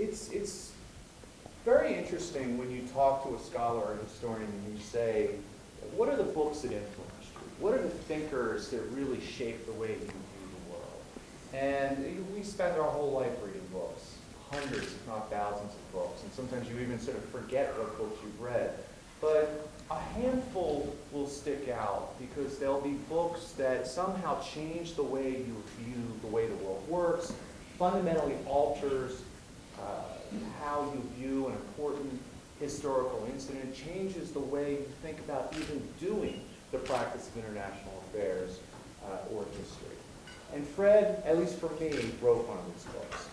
it's very interesting when you talk to a scholar or a historian and you say, what are the books that influenced you? What are the thinkers that really shape the way you view the world? And we spend our whole life reading books, hundreds if not thousands of books, and sometimes you even sort of forget what books you've read. But a handful will stick out because there'll be books that somehow change the way you view the way the world works, fundamentally alters how you view an important historical incident, changes the way you think about even doing the practice of international affairs or history. And Fred, at least for me, wrote one of these books.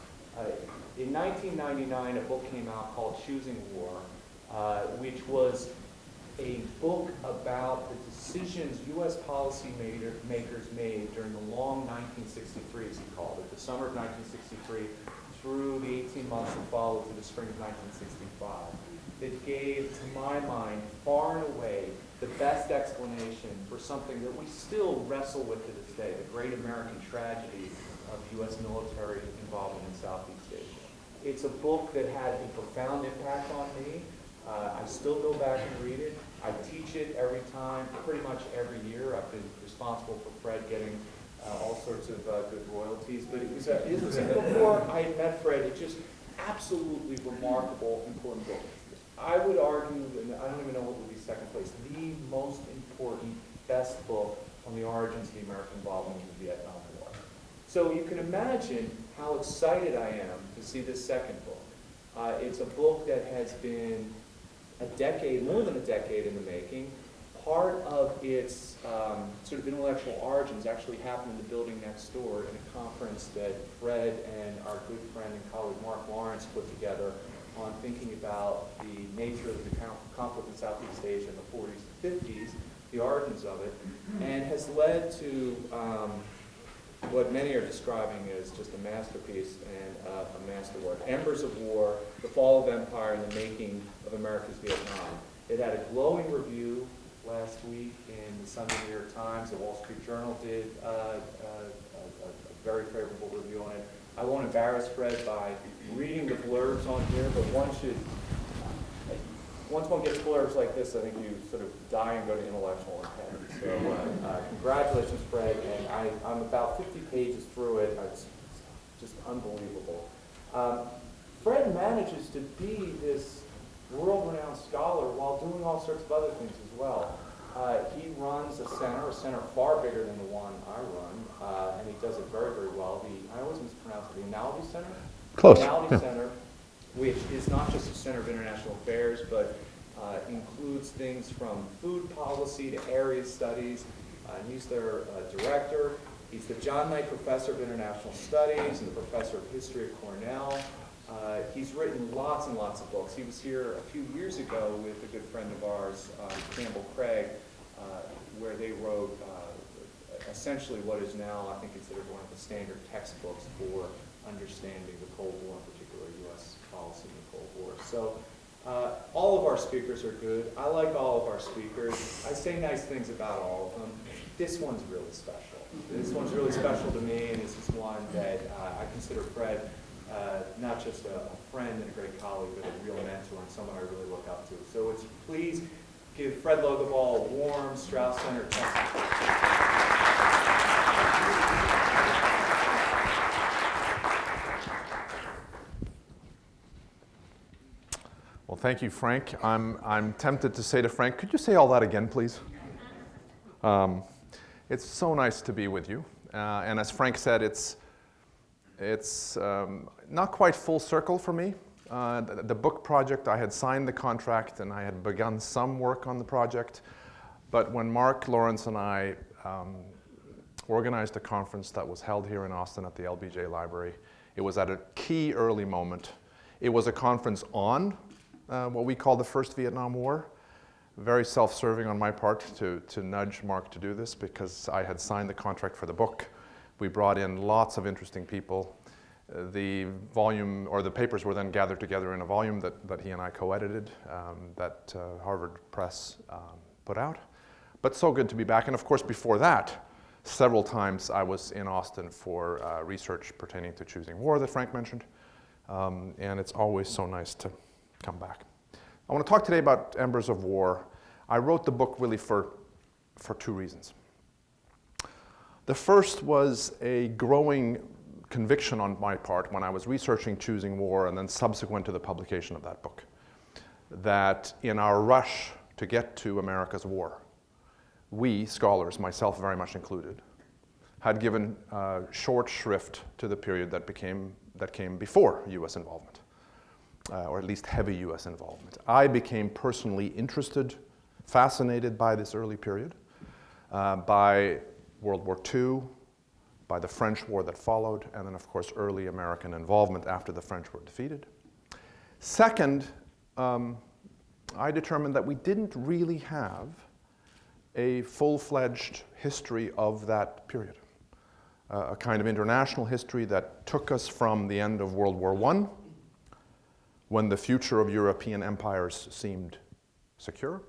In 1999, a book came out called Choosing War, which was a book about the decisions U.S. policymakers made during the long 1963, as he called it, the summer of 1963, through the 18 months that followed to the spring of 1965. It gave, to my mind, far and away the best explanation for something that we still wrestle with to this day, the great American tragedy of U.S. military involvement in Southeast Asia. It's a book that had a profound impact on me. I still go back and read it. I teach it every time, pretty much every year. I've been responsible for Fred getting all sorts of good royalties. But it was before I had met Fred, it's just absolutely remarkable, important book. I would argue, and I don't even know what would be second place, the most important, best book on the origins of the American involvement in the Vietnam War. So you can imagine how excited I am to see this second book. It's a book that has been a decade, more than a decade in the making. Part of its sort of intellectual origins actually happened in the building next door in a conference that Fred and our good friend and colleague Mark Lawrence put together on thinking about the nature of the conflict in Southeast Asia in the 40s and 50s, the origins of it, and has led to what many are describing as just a masterpiece and a masterwork. Embers of War, The Fall of Empire and the Making of America's Vietnam. It had a glowing review last week in the Sunday New York Times. The Wall Street Journal did a very favorable review on it. I won't embarrass Fred by reading the blurbs on here, but once one gets blurbs like this, I think you sort of die and go to intellectual impairment. So congratulations, Fred, and I'm about 50 pages through it. It's just unbelievable. Fred manages to be this world-renowned scholar while doing all sorts of other things as well. He runs a center far bigger than the one I run, and he does it very, very well. I always mispronounce it, the Analogy Center? Close. The Analogy Center, which is not just a center of international affairs, but includes things from food policy to area studies. And he's their director. He's the John Knight Professor of International Studies and the Professor of History at Cornell. He's written lots and lots of books. He was here a few years ago with a good friend of ours, Campbell Craig, where they wrote essentially what is now, I think, considered one of the standard textbooks for understanding the Cold War, in particular U.S. policy in the Cold War. So all of our speakers are good. I like all of our speakers. I say nice things about all of them. This one's really special. This one's really special to me, and this is one that I consider Fred not just a friend and a great colleague, but a real mentor and someone I really look up to. So please give Fred Logevall a warm Strauss Center Well, thank you, Frank. I'm tempted to say to Frank, could you say all that again, please? It's so nice to be with you. And as Frank said, it's not quite full circle for me. The book project, I had signed the contract and I had begun some work on the project. But when Mark Lawrence and I organized a conference that was held here in Austin at the LBJ Library, it was at a key early moment. It was a conference on what we call the First Vietnam War. Very self-serving on my part to nudge Mark to do this because I had signed the contract for the book. We brought in lots of interesting people. The volume, or the papers were then gathered together in a volume that he and I co-edited that Harvard Press put out. But so good to be back. And of course, before that, several times I was in Austin for research pertaining to Choosing War that Frank mentioned. and it's always so nice to come back. I want to talk today about Embers of War. I wrote the book really for two reasons. The first was a growing conviction on my part when I was researching Choosing War and then subsequent to the publication of that book, that in our rush to get to America's war, we scholars, myself very much included, had given short shrift to the period that came before U.S. involvement, or at least heavy U.S. involvement. I became personally interested, fascinated by this early period, by World War II, by the French War that followed, and then of course early American involvement after the French were defeated. Second, I determined that we didn't really have a full-fledged history of that period, a kind of international history that took us from the end of World War I, when the future of European empires seemed secure,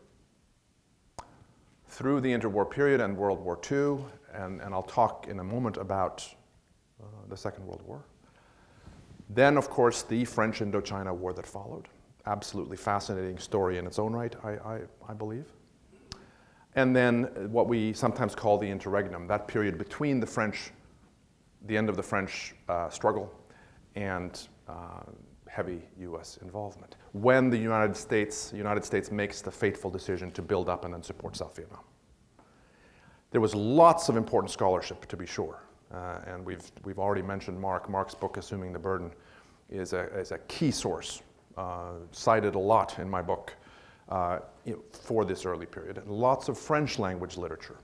through the interwar period and World War II, and I'll talk in a moment about the Second World War. Then, of course, the French Indochina War that followed. Absolutely fascinating story in its own right, I believe. And then what we sometimes call the interregnum, that period between the end of the French struggle and heavy U.S. involvement, when the United States makes the fateful decision to build up and then support South Vietnam. There was lots of important scholarship, to be sure, and we've already mentioned Mark. Mark's book, Assuming the Burden, is a key source, cited a lot in my book for this early period. And lots of French language literature,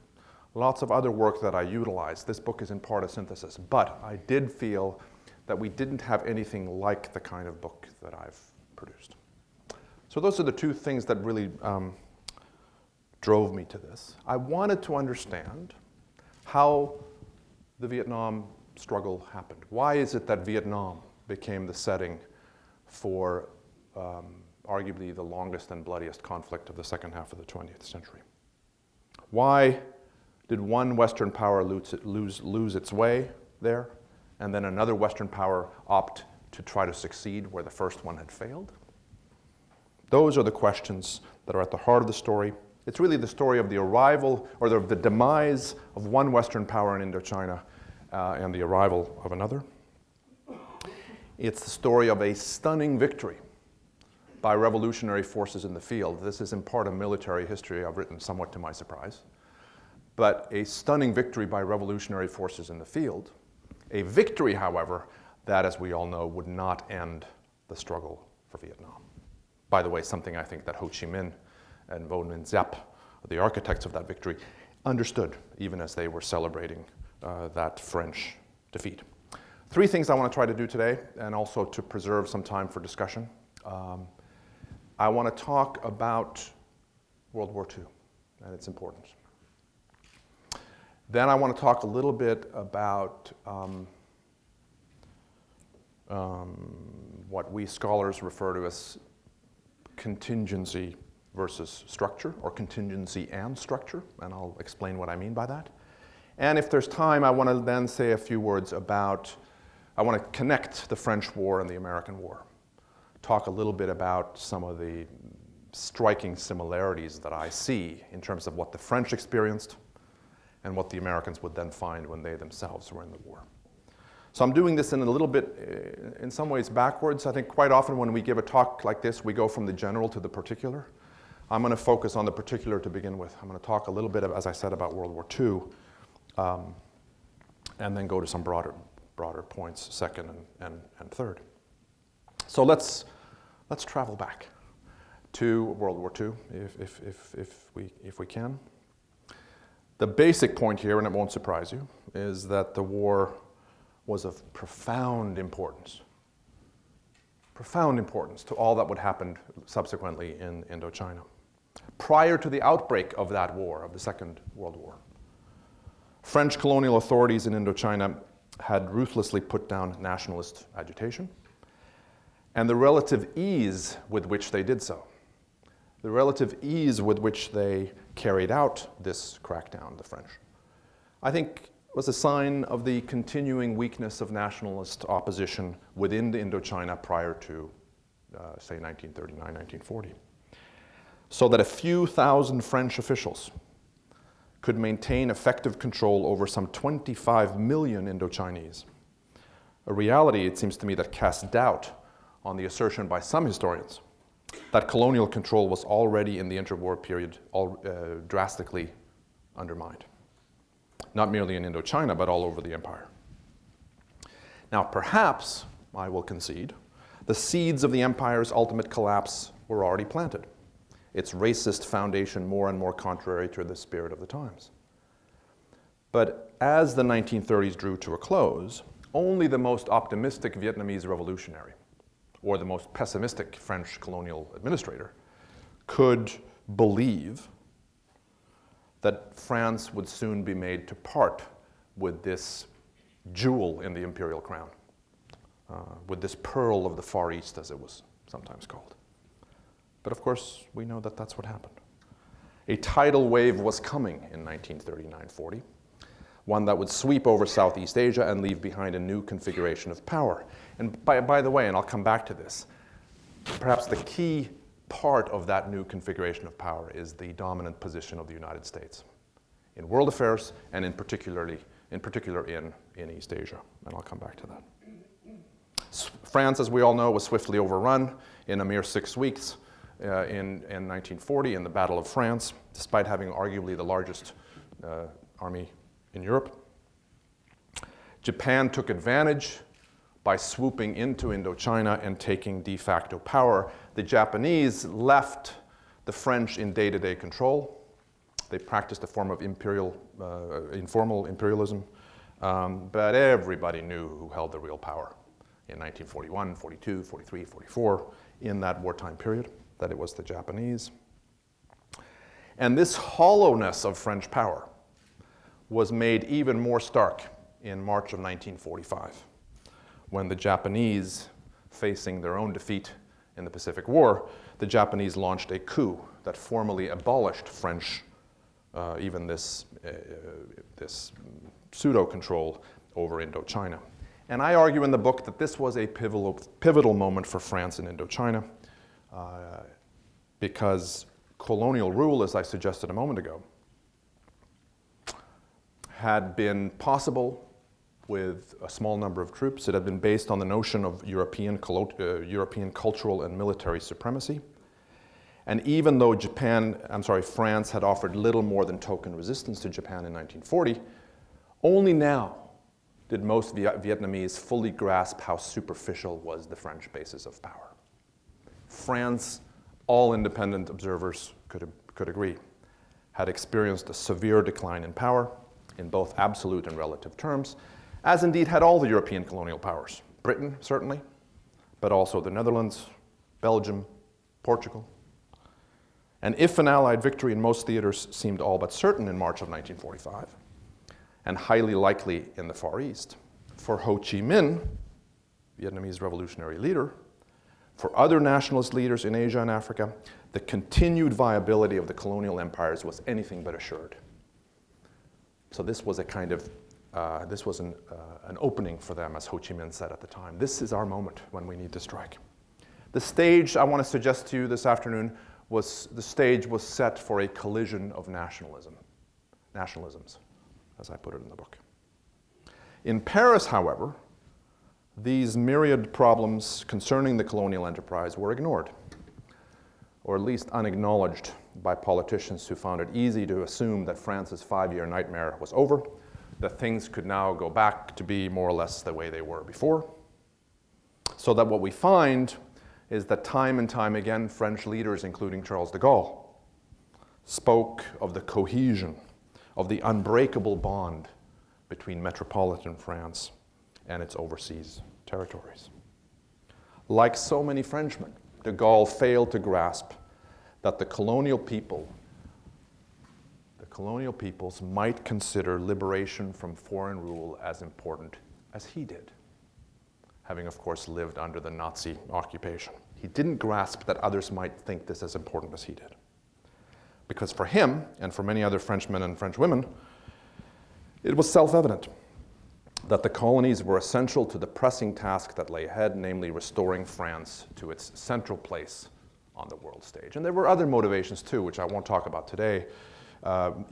lots of other work that I utilized. This book is in part a synthesis, but I did feel that we didn't have anything like the kind of book that I've produced. So those are the two things that really drove me to this. I wanted to understand how the Vietnam struggle happened. Why is it that Vietnam became the setting for arguably the longest and bloodiest conflict of the second half of the 20th century? Why did one Western power lose its way there, and then another Western power opt to try to succeed where the first one had failed? Those are the questions that are at the heart of the story. It's really the story of the arrival, or the demise of one Western power in Indochina and the arrival of another. It's the story of a stunning victory by revolutionary forces in the field. This is in part a military history I've written somewhat to my surprise. But a stunning victory by revolutionary forces in the field. A victory, however, that, as we all know, would not end the struggle for Vietnam. By the way, something I think that Ho Chi Minh and Vo Nguyen Giap, the architects of that victory, understood, even as they were celebrating that French defeat. Three things I want to try to do today, and also to preserve some time for discussion. I want to talk about World War II and its importance. Then I want to talk a little bit about what we scholars refer to as contingency versus structure, or contingency and structure, and I'll explain what I mean by that. And if there's time, I want to then say a few words about, I want to connect the French War and the American War. Talk a little bit about some of the striking similarities that I see in terms of what the French experienced and what the Americans would then find when they themselves were in the war. So I'm doing this in a little bit, in some ways, backwards. I think quite often when we give a talk like this, we go from the general to the particular. I'm going to focus on the particular to begin with. I'm going to talk a little bit, as I said, about World War II, and then go to some broader points, second and third. So let's travel back to World War II, if we can. The basic point here, and it won't surprise you, is that the war was of profound importance to all that would happen subsequently in Indochina. Prior to the outbreak of that war, of the Second World War, French colonial authorities in Indochina had ruthlessly put down nationalist agitation, and the relative ease with which they did so, the relative ease with which they carried out this crackdown, the French, I think was a sign of the continuing weakness of nationalist opposition within the Indochina prior to, say, 1939, 1940. So that a few thousand French officials could maintain effective control over some 25 million Indochinese. A reality, it seems to me, that casts doubt on the assertion by some historians that colonial control was already in the interwar period drastically undermined. Not merely in Indochina, but all over the empire. Now, perhaps, I will concede, the seeds of the empire's ultimate collapse were already planted, its racist foundation more and more contrary to the spirit of the times. But as the 1930s drew to a close, only the most optimistic Vietnamese revolutionary or the most pessimistic French colonial administrator could believe that France would soon be made to part with this jewel in the imperial crown, with this pearl of the Far East, as it was sometimes called. But of course, we know that that's what happened. A tidal wave was coming in 1939-40, one that would sweep over Southeast Asia and leave behind a new configuration of power. And by the way, and I'll come back to this, perhaps the key part of that new configuration of power is the dominant position of the United States in world affairs and in particular in East Asia. And I'll come back to that. France, as we all know, was swiftly overrun in a mere 6 weeks in 1940 in the Battle of France, despite having arguably the largest army in Europe. Japan took advantage by swooping into Indochina and taking de facto power. The Japanese left the French in day-to-day control. They practiced a form of informal imperialism, but everybody knew who held the real power in 1941, 42, 43, 44, in that wartime period, that it was the Japanese. And this hollowness of French power was made even more stark in March of 1945, when the Japanese, facing their own defeat in the Pacific War, the Japanese launched a coup that formally abolished French, even this pseudo-control over Indochina. And I argue in the book that this was a pivotal moment for France in Indochina, because colonial rule, as I suggested a moment ago, had been possible with a small number of troops. It had been based on the notion of European cultural and military supremacy. And even though France had offered little more than token resistance to Japan in 1940, only now did most Vietnamese fully grasp how superficial was the French basis of power. France, all independent observers could agree, had experienced a severe decline in power in both absolute and relative terms, as indeed had all the European colonial powers. Britain, certainly, but also the Netherlands, Belgium, Portugal. And if an Allied victory in most theaters seemed all but certain in March of 1945, and highly likely in the Far East, for Ho Chi Minh, Vietnamese revolutionary leader, for other nationalist leaders in Asia and Africa, the continued viability of the colonial empires was anything but assured. So this was a kind of, an opening for them, as Ho Chi Minh said at the time. This is our moment when we need to strike. The stage I want to suggest to you this afternoon was set for a collision of nationalisms, as I put it in the book. In Paris, however, these myriad problems concerning the colonial enterprise were ignored, or at least unacknowledged by politicians who found it easy to assume that France's 5-year nightmare was over, that things could now go back to be more or less the way they were before. So that what we find is that time and time again, French leaders, including Charles de Gaulle, spoke of the cohesion, of the unbreakable bond between metropolitan France and its overseas territories. Like so many Frenchmen, de Gaulle failed to grasp that the colonial peoples might consider liberation from foreign rule as important as he did, having of course lived under the Nazi occupation. He didn't grasp that others might think this as important as he did. Because for him, and for many other Frenchmen and French women, It was self-evident that the colonies were essential to the pressing task that lay ahead, namely restoring France to its central place on the world stage. And there were other motivations too, which I won't talk about today.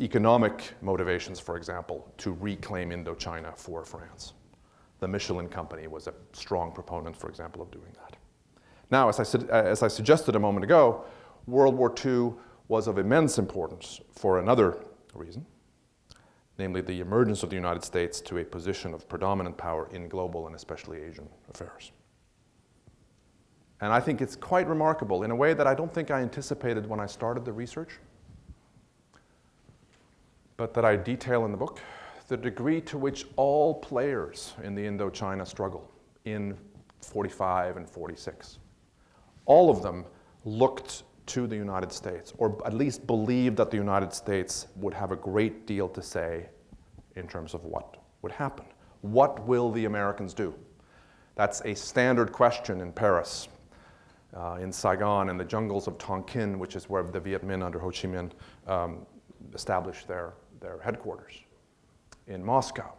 Economic motivations, for example, to reclaim Indochina for France. The Michelin Company was a strong proponent, for example, of doing that. Now, as I suggested a moment ago, World War II was of immense importance for another reason, namely the emergence of the United States to a position of predominant power in global and especially Asian affairs. And I think it's quite remarkable in a way that I don't think I anticipated when I started the research, but that I detail in the book, the degree to which all players in the Indochina struggle in 45 and 46, all of them looked to the United States, or at least believed that the United States would have a great deal to say in terms of what would happen. What will the Americans do? That's a standard question in Paris, in Saigon, in the jungles of Tonkin, which is where the Viet Minh under Ho Chi Minh established their headquarters, in Moscow,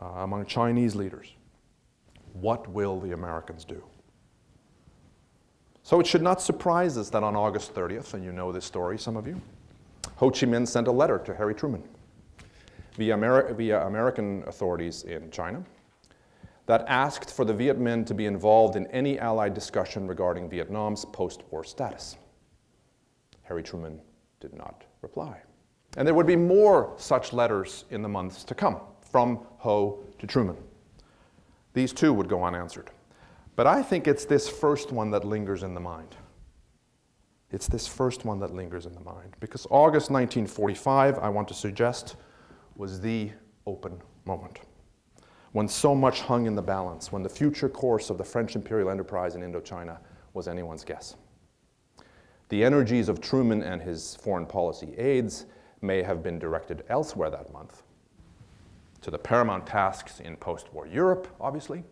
among Chinese leaders. What will the Americans do? So it should not surprise us that on August 30th, and you know this story, some of you, Ho Chi Minh sent a letter to Harry Truman via American authorities in China that asked for the Viet Minh to be involved in any Allied discussion regarding Vietnam's post-war status. Harry Truman did not reply. And there would be more such letters in the months to come, from Ho to Truman. These too would go unanswered. But I think it's this first one that lingers in the mind. It's this first one that lingers in the mind. Because August 1945, I want to suggest, was the open moment, when so much hung in the balance, when the future course of the French imperial enterprise in Indochina was anyone's guess. The energies of Truman and his foreign policy aides may have been directed elsewhere that month, to the paramount tasks in post-war Europe, obviously,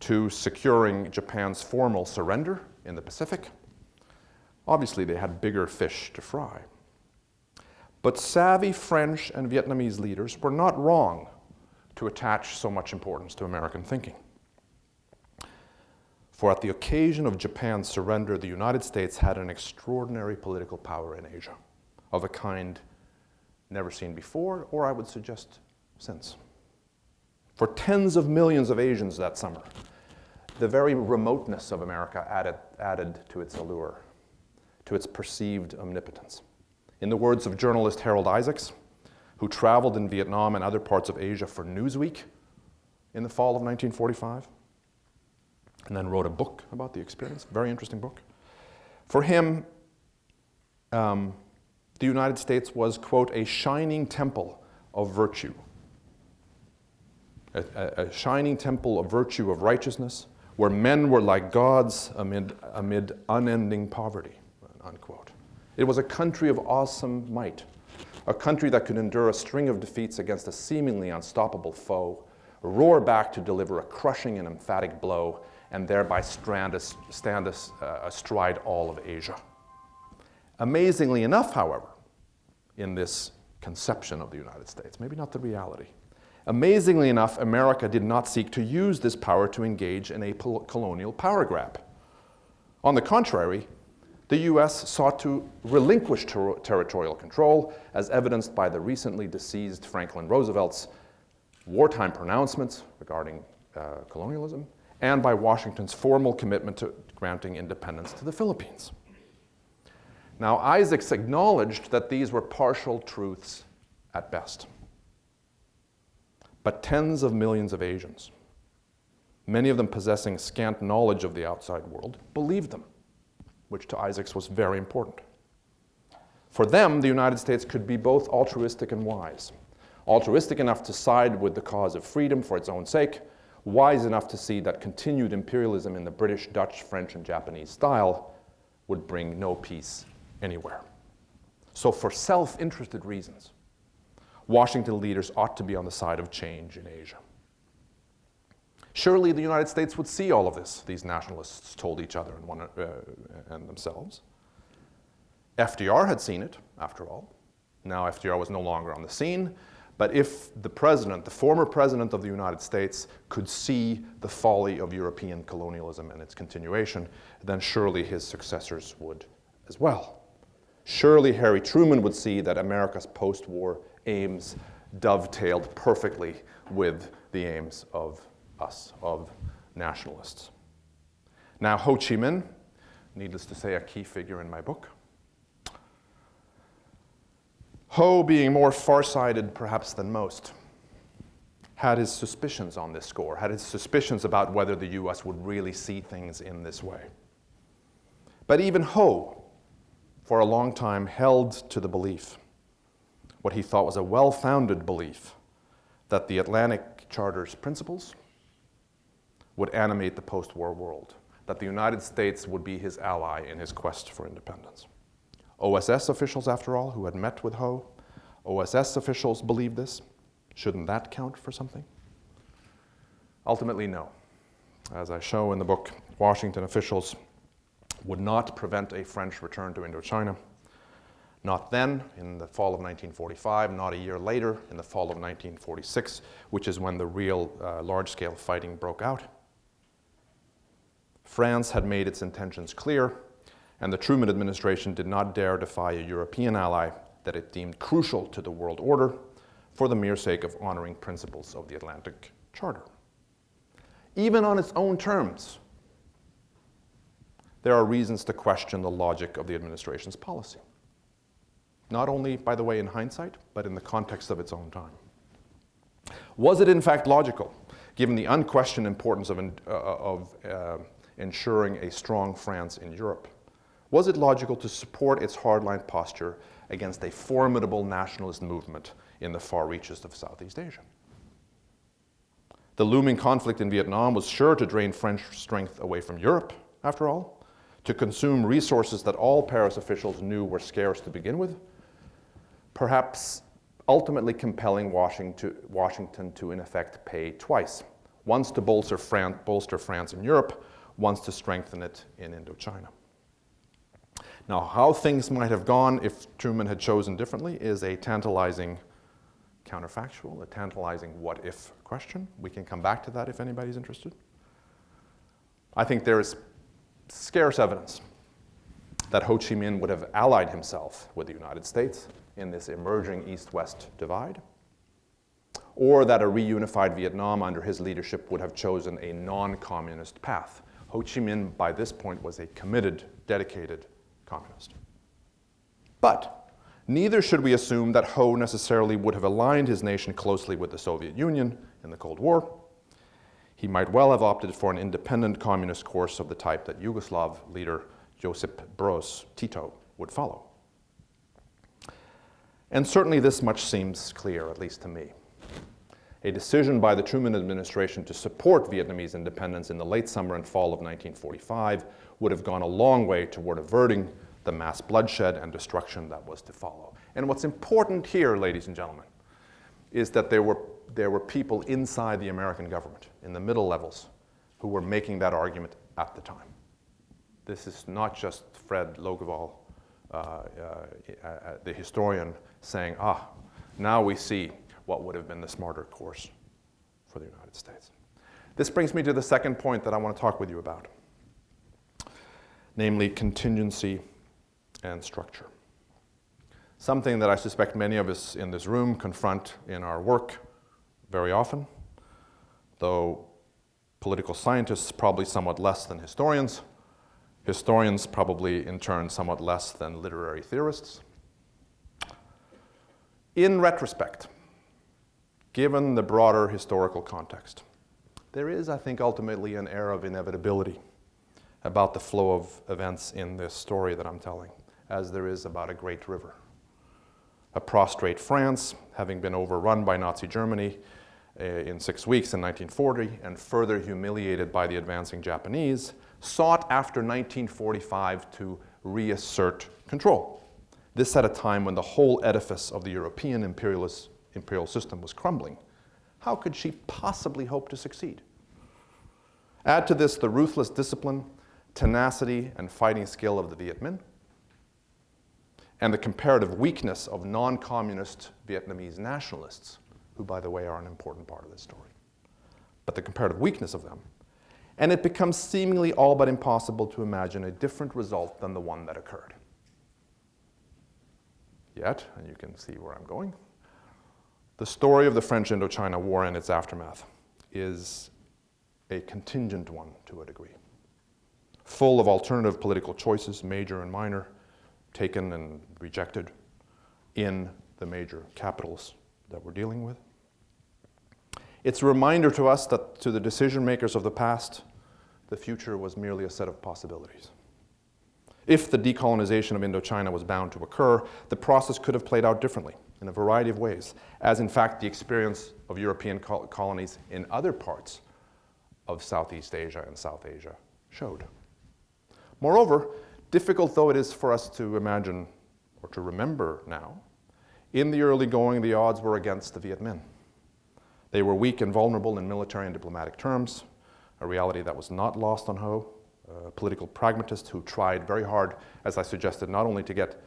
to securing Japan's formal surrender in the Pacific. Obviously, they had bigger fish to fry. But savvy French and Vietnamese leaders were not wrong to attach so much importance to American thinking. For at the occasion of Japan's surrender, the United States had an extraordinary political power in Asia, of a kind never seen before, or I would suggest since. For tens of millions of Asians that summer, the very remoteness of America added to its allure, to its perceived omnipotence. In the words of journalist Harold Isaacs, who traveled in Vietnam and other parts of Asia for Newsweek in the fall of 1945, and then wrote a book about the experience, very interesting book. For him, the United States was, quote, a shining temple of virtue. A shining temple of virtue, of righteousness, where men were like gods amid unending poverty, unquote. It was a country of awesome might, a country that could endure a string of defeats against a seemingly unstoppable foe, roar back to deliver a crushing and emphatic blow, and thereby stand astride all of Asia. Amazingly enough, however, in this conception of the United States, maybe not the reality, amazingly enough, America did not seek to use this power to engage in a colonial power grab. On the contrary, the US sought to relinquish territorial control, as evidenced by the recently deceased Franklin Roosevelt's wartime pronouncements regarding colonialism, and by Washington's formal commitment to granting independence to the Philippines. Now, Isaacs acknowledged that these were partial truths at best. But tens of millions of Asians, many of them possessing scant knowledge of the outside world, believed them, which to Isaacs was very important. For them, the United States could be both altruistic and wise. Altruistic enough to side with the cause of freedom for its own sake, wise enough to see that continued imperialism in the British, Dutch, French, and Japanese style would bring no peace anywhere. So for self-interested reasons, Washington leaders ought to be on the side of change in Asia. Surely the United States would see all of this, these nationalists told each other and themselves. FDR had seen it, after all. Now FDR was no longer on the scene, But if the president, the former president of the United States, could see the folly of European colonialism and its continuation, then surely his successors would as well. Surely Harry Truman would see that America's post-war aims dovetailed perfectly with the aims of us, of nationalists. Now, Ho Chi Minh, needless to say, a key figure in my book. Ho, being more farsighted perhaps than most, had his suspicions on this score, had his suspicions about whether the US would really see things in this way. But even Ho, for a long time, held to the belief, what he thought was a well-founded belief, that the Atlantic Charter's principles would animate the post-war world, that the United States would be his ally in his quest for independence. OSS officials, after all, who had met with Ho, OSS officials believed this. Shouldn't that count for something? Ultimately, no. As I show in the book, Washington officials would not prevent a French return to Indochina. Not then, in the fall of 1945, not a year later, in the fall of 1946, which is when the real large-scale fighting broke out. France had made its intentions clear, and the Truman administration did not dare defy a European ally that it deemed crucial to the world order for the mere sake of honoring principles of the Atlantic Charter. Even on its own terms, there are reasons to question the logic of the administration's policy. Not only, by the way, in hindsight, but in the context of its own time. Was it in fact logical, given the unquestioned importance of ensuring a strong France in Europe? Was it logical to support its hardline posture against a formidable nationalist movement in the far reaches of Southeast Asia? The looming conflict in Vietnam was sure to drain French strength away from Europe, after all, to consume resources that all Paris officials knew were scarce to begin with, perhaps ultimately compelling Washington to, in effect, pay twice. Once to bolster France in Europe, once to strengthen it in Indochina. Now, how things might have gone if Truman had chosen differently is a tantalizing counterfactual, a tantalizing what-if question. We can come back to that if anybody's interested. I think there is scarce evidence that Ho Chi Minh would have allied himself with the United States in this emerging East-West divide, or that a reunified Vietnam under his leadership would have chosen a non-communist path. Ho Chi Minh, by this point, was a committed, dedicated communist. But neither should we assume that Ho necessarily would have aligned his nation closely with the Soviet Union in the Cold War. He might well have opted for an independent communist course of the type that Yugoslav leader Josip Broz Tito would follow. And certainly this much seems clear, at least to me. A decision by the Truman administration to support Vietnamese independence in the late summer and fall of 1945 would have gone a long way toward averting the mass bloodshed and destruction that was to follow. And what's important here, ladies and gentlemen, is that there were people inside the American government, in the middle levels, who were making that argument at the time. This is not just Fred Logevall, the historian, saying, now we see what would have been the smarter course for the United States. This brings me to the second point that I want to talk with you about, namely contingency and structure. Something that I suspect many of us in this room confront in our work very often, though political scientists probably somewhat less than historians, historians probably in turn somewhat less than literary theorists. In retrospect, given the broader historical context, there is, I think, ultimately an air of inevitability about the flow of events in this story that I'm telling, as there is about a great river. A prostrate France, having been overrun by Nazi Germany in 6 weeks in 1940 and further humiliated by the advancing Japanese, sought after 1945 to reassert control. This at a time when the whole edifice of the European imperial system was crumbling. How could she possibly hope to succeed? Add to this the ruthless discipline, tenacity, and fighting skill of the Viet Minh, and the comparative weakness of non-communist Vietnamese nationalists who, by the way, are an important part of this story, but the comparative weakness of them. And it becomes seemingly all but impossible to imagine a different result than the one that occurred. Yet, and you can see where I'm going, the story of the French Indochina War and its aftermath is a contingent one to a degree, full of alternative political choices, major and minor, taken and rejected in the major capitals that we're dealing with. It's a reminder to us that to the decision makers of the past, the future was merely a set of possibilities. If the decolonization of Indochina was bound to occur, the process could have played out differently in a variety of ways, as in fact the experience of European colonies in other parts of Southeast Asia and South Asia showed. Moreover, difficult though it is for us to imagine or to remember now, in the early going, the odds were against the Viet Minh. They were weak and vulnerable in military and diplomatic terms, a reality that was not lost on Ho, a political pragmatist who tried very hard, as I suggested, not only to get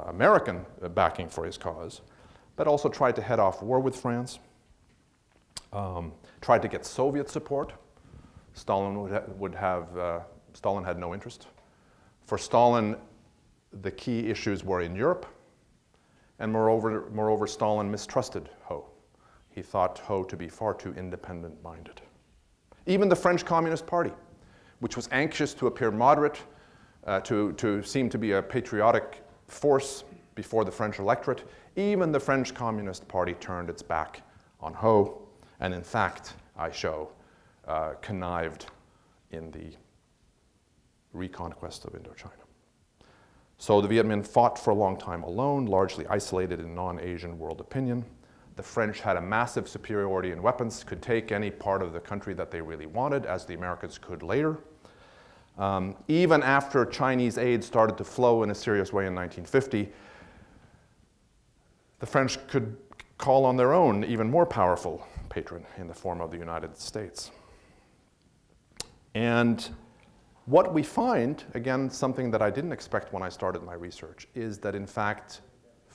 American backing for his cause, but also tried to head off war with France, tried to get Soviet support. Stalin had no interest. For Stalin, the key issues were in Europe, and moreover, Stalin mistrusted Ho. He thought Ho to be far too independent-minded. Even the French Communist Party, which was anxious to appear moderate, to seem to be a patriotic force before the French electorate, even the French Communist Party turned its back on Ho, and in fact, I show, connived in the reconquest of Indochina. So the Viet Minh fought for a long time alone, largely isolated in non-Asian world opinion. The French had a massive superiority in weapons, could take any part of the country that they really wanted, as the Americans could later. Even after Chinese aid started to flow in a serious way in 1950, the French could call on their own, even more powerful patron in the form of the United States. And what we find, again, something that I didn't expect when I started my research, is that in fact,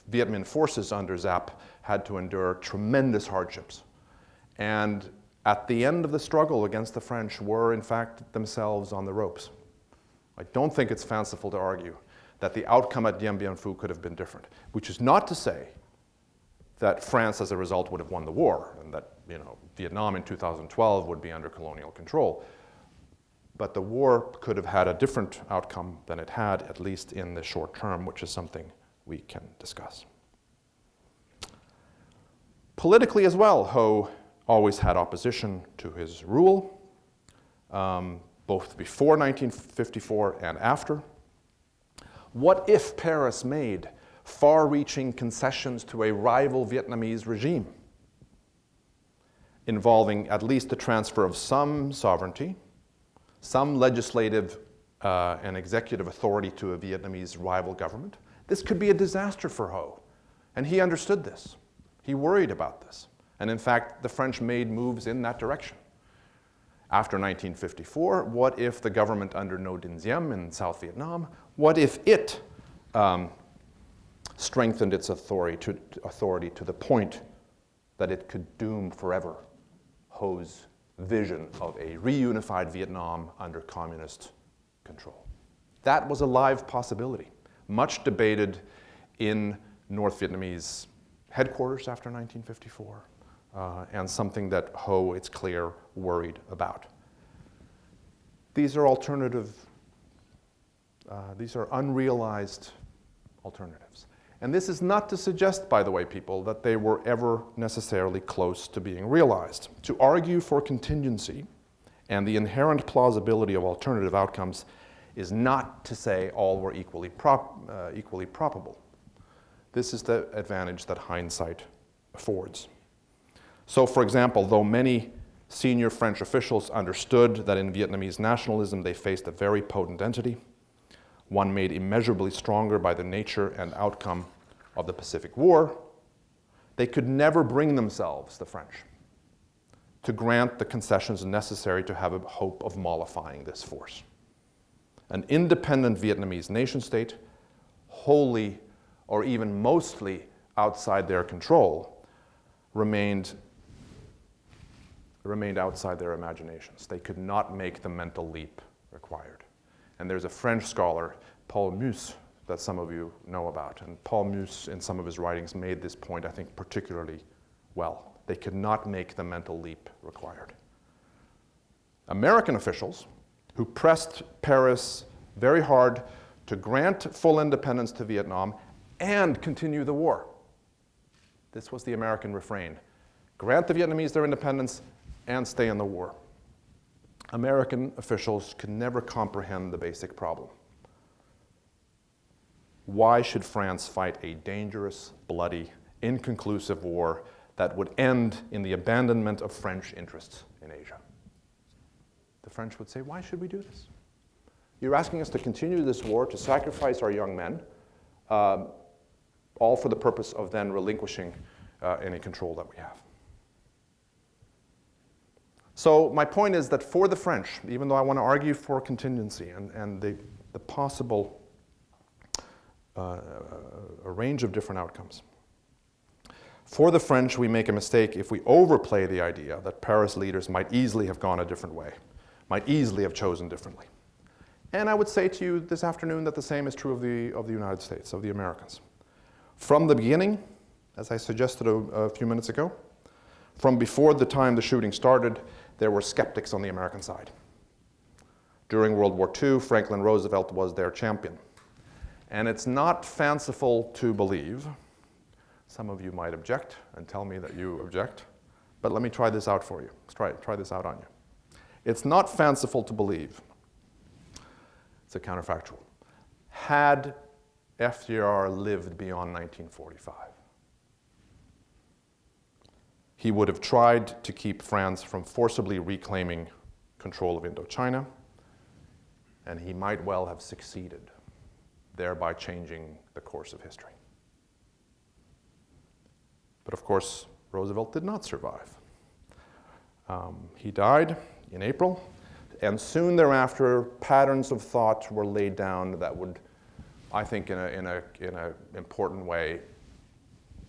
Viet Minh forces under Giap had to endure tremendous hardships. And at the end of the struggle against the French were in fact themselves on the ropes. I don't think it's fanciful to argue that the outcome at Dien Bien Phu could have been different, which is not to say that France as a result would have won the war and that Vietnam in 2012 would be under colonial control. But the war could have had a different outcome than it had, at least in the short term, which is something we can discuss. Politically as well, Ho always had opposition to his rule, both before 1954 and after. What if Paris made far-reaching concessions to a rival Vietnamese regime, involving at least the transfer of some sovereignty, some legislative and executive authority to a Vietnamese rival government? This could be a disaster for Ho, and he understood this. He worried about this. And in fact, the French made moves in that direction. After 1954, what if the government under Ngo Dinh Diem in South Vietnam, what if it strengthened its authority to the point that it could doom forever Ho's vision of a reunified Vietnam under communist control? That was a live possibility, much debated in North Vietnamese headquarters after 1954, and something that Ho, it's clear, worried about. These are these are unrealized alternatives. And this is not to suggest, by the way, people, that they were ever necessarily close to being realized. To argue for contingency and the inherent plausibility of alternative outcomes is not to say all were equally probable. This is the advantage that hindsight affords. So, for example, though many senior French officials understood that in Vietnamese nationalism they faced a very potent entity, one made immeasurably stronger by the nature and outcome of the Pacific War, they could never bring themselves, the French, to grant the concessions necessary to have a hope of mollifying this force. An independent Vietnamese nation-state, wholly or even mostly outside their control, remained outside their imaginations. They could not make the mental leap required. And there's a French scholar, Paul Mus, that some of you know about. And Paul Mus, in some of his writings, made this point, I think, particularly well. They could not make the mental leap required. American officials, who pressed Paris very hard to grant full independence to Vietnam and continue the war. This was the American refrain. Grant the Vietnamese their independence and stay in the war. American officials could never comprehend the basic problem. Why should France fight a dangerous, bloody, inconclusive war that would end in the abandonment of French interests in Asia? The French would say, why should we do this? You're asking us to continue this war, to sacrifice our young men, all for the purpose of then relinquishing any control that we have. So my point is that for the French, even though I want to argue for contingency and the possible a range of different outcomes, for the French, we make a mistake if we overplay the idea that Paris leaders might easily have gone a different way, might easily have chosen differently. And I would say to you this afternoon that the same is true of the United States, of the Americans. From the beginning, as I suggested a few minutes ago, from before the time the shooting started, there were skeptics on the American side. During World War II, Franklin Roosevelt was their champion. And it's not fanciful to believe, some of you might object and tell me that you object, but let me try this out for you. Let's try this out on you. It's not fanciful to believe, it's a counterfactual, had FDR lived beyond 1945, he would have tried to keep France from forcibly reclaiming control of Indochina, and he might well have succeeded, thereby changing the course of history. But of course, Roosevelt did not survive. He died in April, and soon thereafter, patterns of thought were laid down that would, I think, in an important way,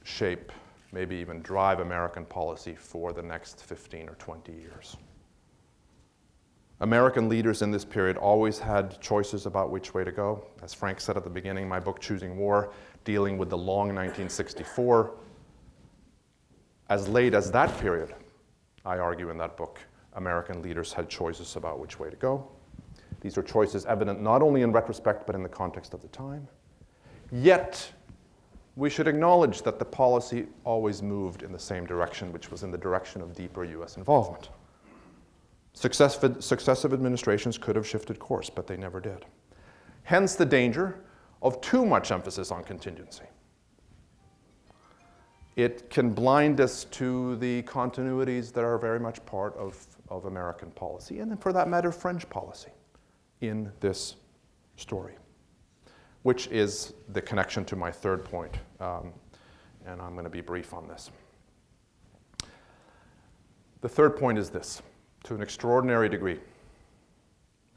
shape, maybe even drive American policy for the next 15 or 20 years. American leaders in this period always had choices about which way to go. As Frank said at the beginning, my book, Choosing War, dealing with the long 1964. As late as that period, I argue in that book, American leaders had choices about which way to go. These are choices evident not only in retrospect, but in the context of the time. Yet, we should acknowledge that the policy always moved in the same direction, which was in the direction of deeper US involvement. Successive administrations could have shifted course, but they never did. Hence the danger of too much emphasis on contingency. It can blind us to the continuities that are very much part of American policy, and for that matter, French policy in this story, which is the connection to my third point, and I'm going to be brief on this. The third point is this: to an extraordinary degree,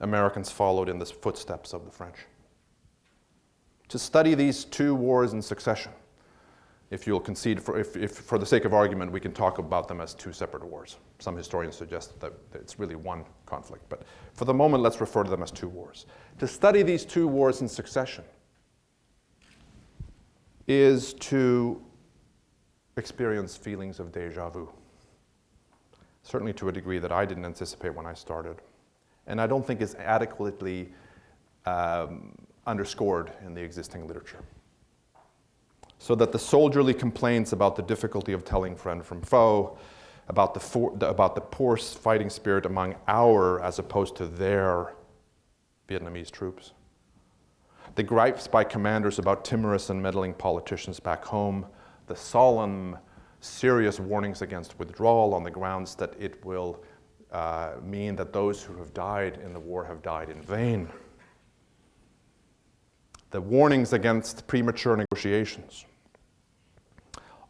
Americans followed in the footsteps of the French. To study these two wars in succession, if you'll concede, if for the sake of argument, we can talk about them as two separate wars. Some historians suggest that it's really one conflict, but for the moment, let's refer to them as two wars. To study these two wars in succession is to experience feelings of déjà vu, certainly to a degree that I didn't anticipate when I started, and I don't think is adequately underscored in the existing literature. So that the soldierly complaints about the difficulty of telling friend from foe, about the poor fighting spirit among our as opposed to their Vietnamese troops, the gripes by commanders about timorous and meddling politicians back home, the solemn, serious warnings against withdrawal on the grounds that it will mean that those who have died in the war have died in vain, the warnings against premature negotiations.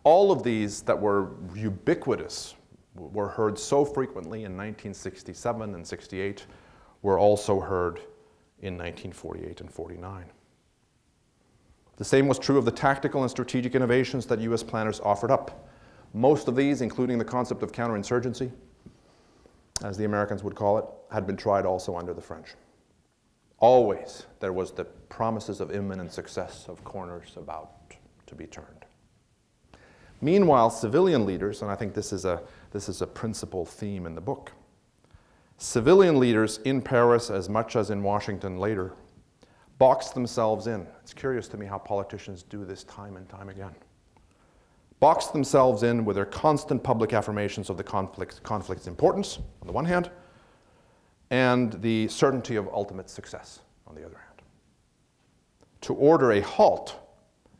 All of these that were ubiquitous, were heard so frequently in 1967 and 68, were also heard in 1948 and 49. The same was true of the tactical and strategic innovations that US planners offered up. Most of these, including the concept of counterinsurgency, as the Americans would call it, had been tried also under the French. Always there was the promises of imminent success, of corners about to be turned. Meanwhile, civilian leaders, and I think this is a principal theme in the book, civilian leaders in Paris, as much as in Washington later, boxed themselves in. It's curious to me how politicians do this time and time again. Boxed themselves in with their constant public affirmations of the conflict's importance, on the one hand, and the certainty of ultimate success, on the other hand. To order a halt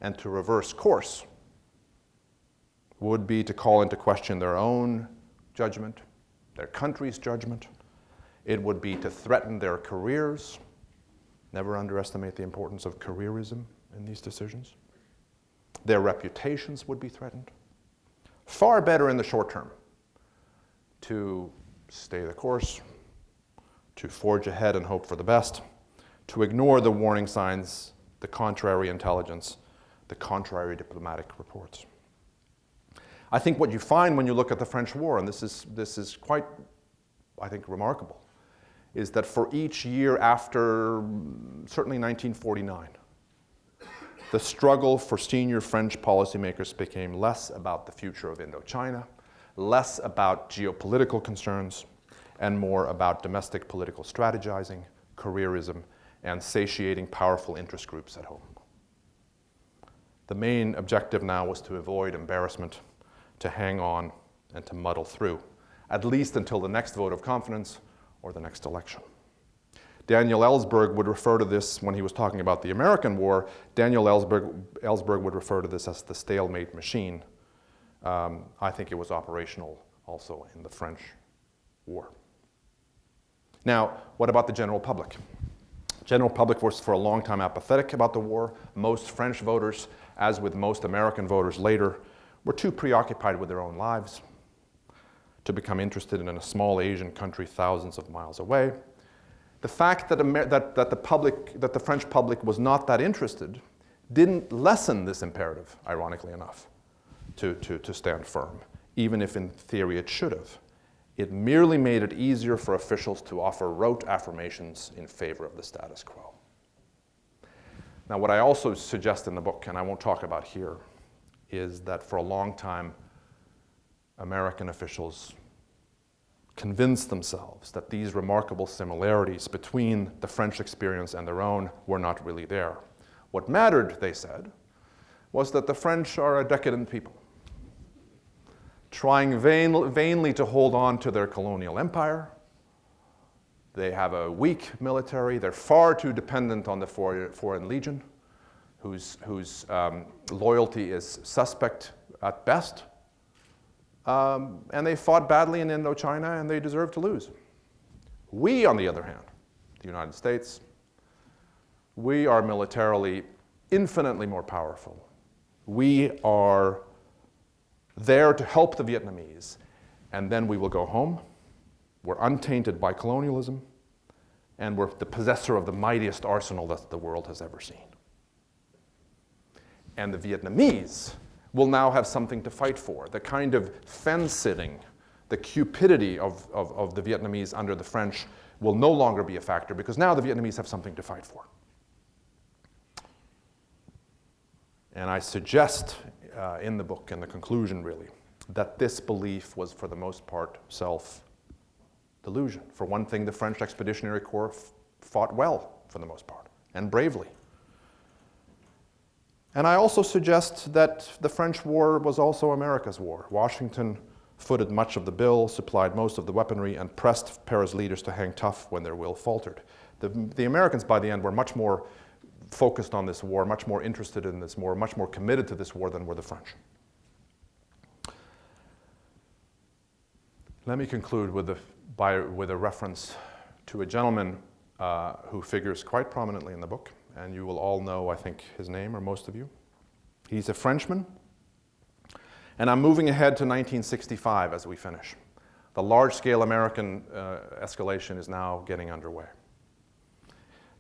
and to reverse course would be to call into question their own judgment, their country's judgment. It would be to threaten their careers. Never underestimate the importance of careerism in these decisions. Their reputations would be threatened. Far better in the short term to stay the course, to forge ahead and hope for the best, to ignore the warning signs, the contrary intelligence, the contrary diplomatic reports. I think what you find when you look at the French War, and this is quite, I think, remarkable, is that for each year after, certainly 1949, the struggle for senior French policymakers became less about the future of Indochina, less about geopolitical concerns, and more about domestic political strategizing, careerism, and satiating powerful interest groups at home. The main objective now was to avoid embarrassment, to hang on, and to muddle through, at least until the next vote of confidence or the next election. Daniel Ellsberg would refer to this when he was talking about the American War. Daniel Ellsberg would refer to this as the stalemate machine. I think it was operational also in the French War. Now, what about the general public? General public was for a long time apathetic about the war. Most French voters, as with most American voters later, were too preoccupied with their own lives to become interested in a small Asian country thousands of miles away. The fact that the French public was not that interested didn't lessen this imperative, ironically enough, to stand firm, even if in theory it should have. It merely made it easier for officials to offer rote affirmations in favor of the status quo. Now, what I also suggest in the book, and I won't talk about here, is that for a long time, American officials convinced themselves that these remarkable similarities between the French experience and their own were not really there. What mattered, they said, was that the French are a decadent people, trying vainly to hold on to their colonial empire. They have a weak military. They're far too dependent on the Foreign Legion, whose loyalty is suspect at best. And they fought badly in Indochina, and they deserve to lose. We, on the other hand, the United States, we are militarily infinitely more powerful. We are there to help the Vietnamese, and then we will go home. We're untainted by colonialism, and we're the possessor of the mightiest arsenal that the world has ever seen. And the Vietnamese will now have something to fight for. The kind of fence-sitting, the cupidity of the Vietnamese under the French will no longer be a factor, because now the Vietnamese have something to fight for. And I suggest in the book, in the conclusion really, that this belief was for the most part self-delusion. For one thing, the French Expeditionary Corps fought well for the most part, and bravely. And I also suggest that the French War was also America's war. Washington footed much of the bill, supplied most of the weaponry, and pressed Paris leaders to hang tough when their will faltered. The Americans, by the end, were much more focused on this war, much more interested in this war, much more committed to this war than were the French. Let me conclude with a reference to a gentleman who figures quite prominently in the book, and you will all know, I think, his name, or most of you. He's a Frenchman, and I'm moving ahead to 1965 as we finish. The large-scale American escalation is now getting underway.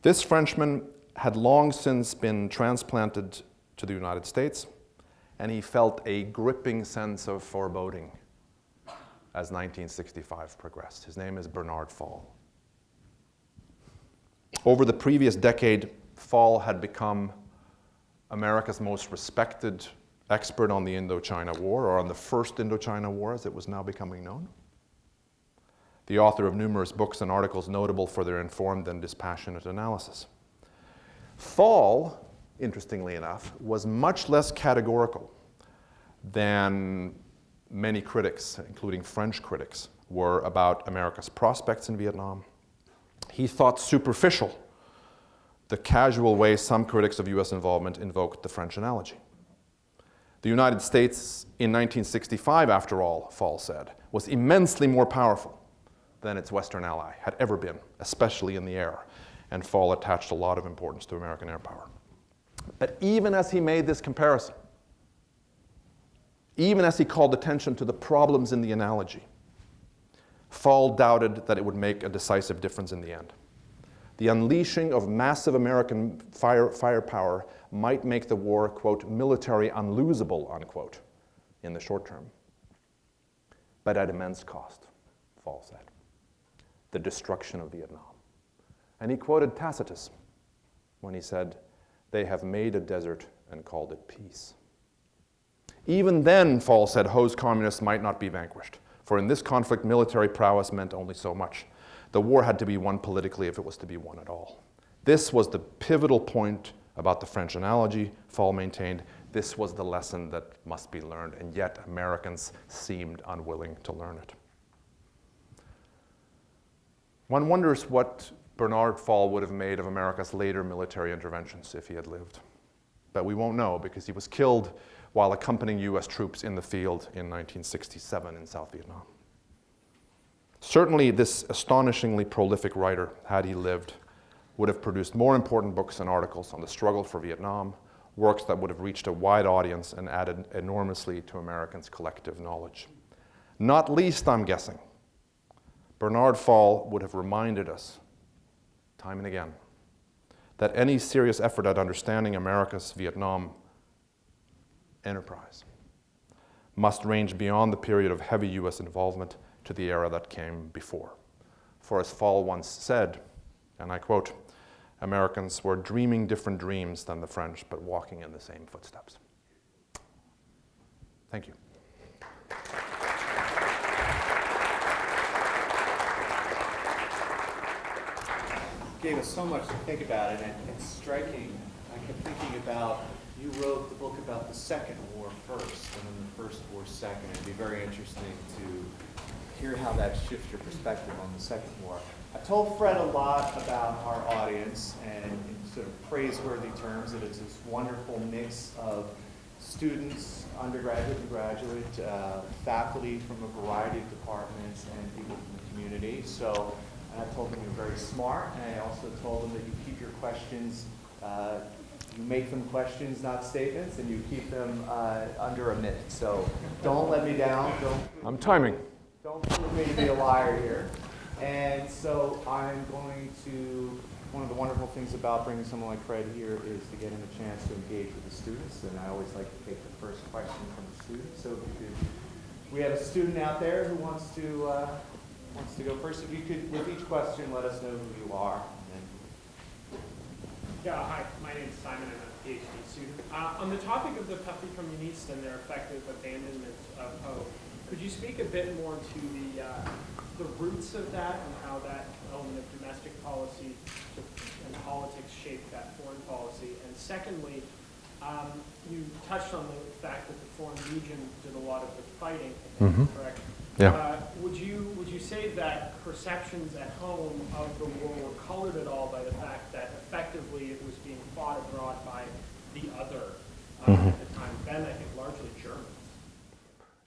This Frenchman had long since been transplanted to the United States and he felt a gripping sense of foreboding as 1965 progressed. His name is Bernard Fall. Over the previous decade, Fall had become America's most respected expert on the Indochina War, or on the first Indochina War as it was now becoming known. The author of numerous books and articles notable for their informed and dispassionate analysis. Fall, interestingly enough, was much less categorical than many critics, including French critics, were about America's prospects in Vietnam. He thought superficial the casual way some critics of US involvement invoked the French analogy. The United States in 1965, after all, Fall said, was immensely more powerful than its Western ally had ever been, especially in the air, and Fall attached a lot of importance to American air power. But even as he made this comparison, even as he called attention to the problems in the analogy, Fall doubted that it would make a decisive difference in the end. The unleashing of massive American firepower might make the war, quote, military unlosable, unquote, in the short term, but at immense cost, Fall said. The destruction of Vietnam. And he quoted Tacitus when he said, "They have made a desert and called it peace." Even then, Fall said, Ho's communists might not be vanquished, for in this conflict, military prowess meant only so much. The war had to be won politically if it was to be won at all. This was the pivotal point about the French analogy, Fall maintained. This was the lesson that must be learned, and yet Americans seemed unwilling to learn it. One wonders what Bernard Fall would have made of America's later military interventions if he had lived. But we won't know because he was killed while accompanying US troops in the field in 1967 in South Vietnam. Certainly this astonishingly prolific writer, had he lived, would have produced more important books and articles on the struggle for Vietnam, works that would have reached a wide audience and added enormously to Americans' collective knowledge. Not least, I'm guessing, Bernard Fall would have reminded us, time and again, that any serious effort at understanding America's Vietnam enterprise must range beyond the period of heavy US involvement to the era that came before. For as Fall once said, and I quote, Americans were dreaming different dreams than the French, but walking in the same footsteps. Thank you. Gave us so much to think about, and it's striking. I kept thinking about, you wrote the book about the Second War first, and then the First War second. It'd be very interesting to hear how that shifts your perspective on the Second War. I told Fred a lot about our audience, and in sort of praiseworthy terms, that it's this wonderful mix of students, undergraduate and graduate, faculty from a variety of departments, and people from the community. So I told them you're very smart, and I also told them that you keep your questions, you make them questions, not statements, and you keep them under a minute. So don't let me down. I'm timing. Don't prove me to be a liar here. And so I'm going to, one of the wonderful things about bringing someone like Fred here is to get him a chance to engage with the students, and I always like to take the first question from the students. So if you could, we have a student out there who wants to go first. If you could, with each question, let us know who you are. Yeah, hi, my name is Simon. I'm a PhD student. On the topic of the Puffy Communiste and their effective abandonment of Ho, could you speak a bit more to the roots of that and how that element of domestic policy and politics shaped that foreign policy? And secondly, you touched on the fact that the Foreign Legion did a lot of the fighting, I think, correct? Yeah. Would you say that perceptions at home of the war were colored at all by the fact that effectively it was being fought abroad by the other at the time? Then I think largely Germans.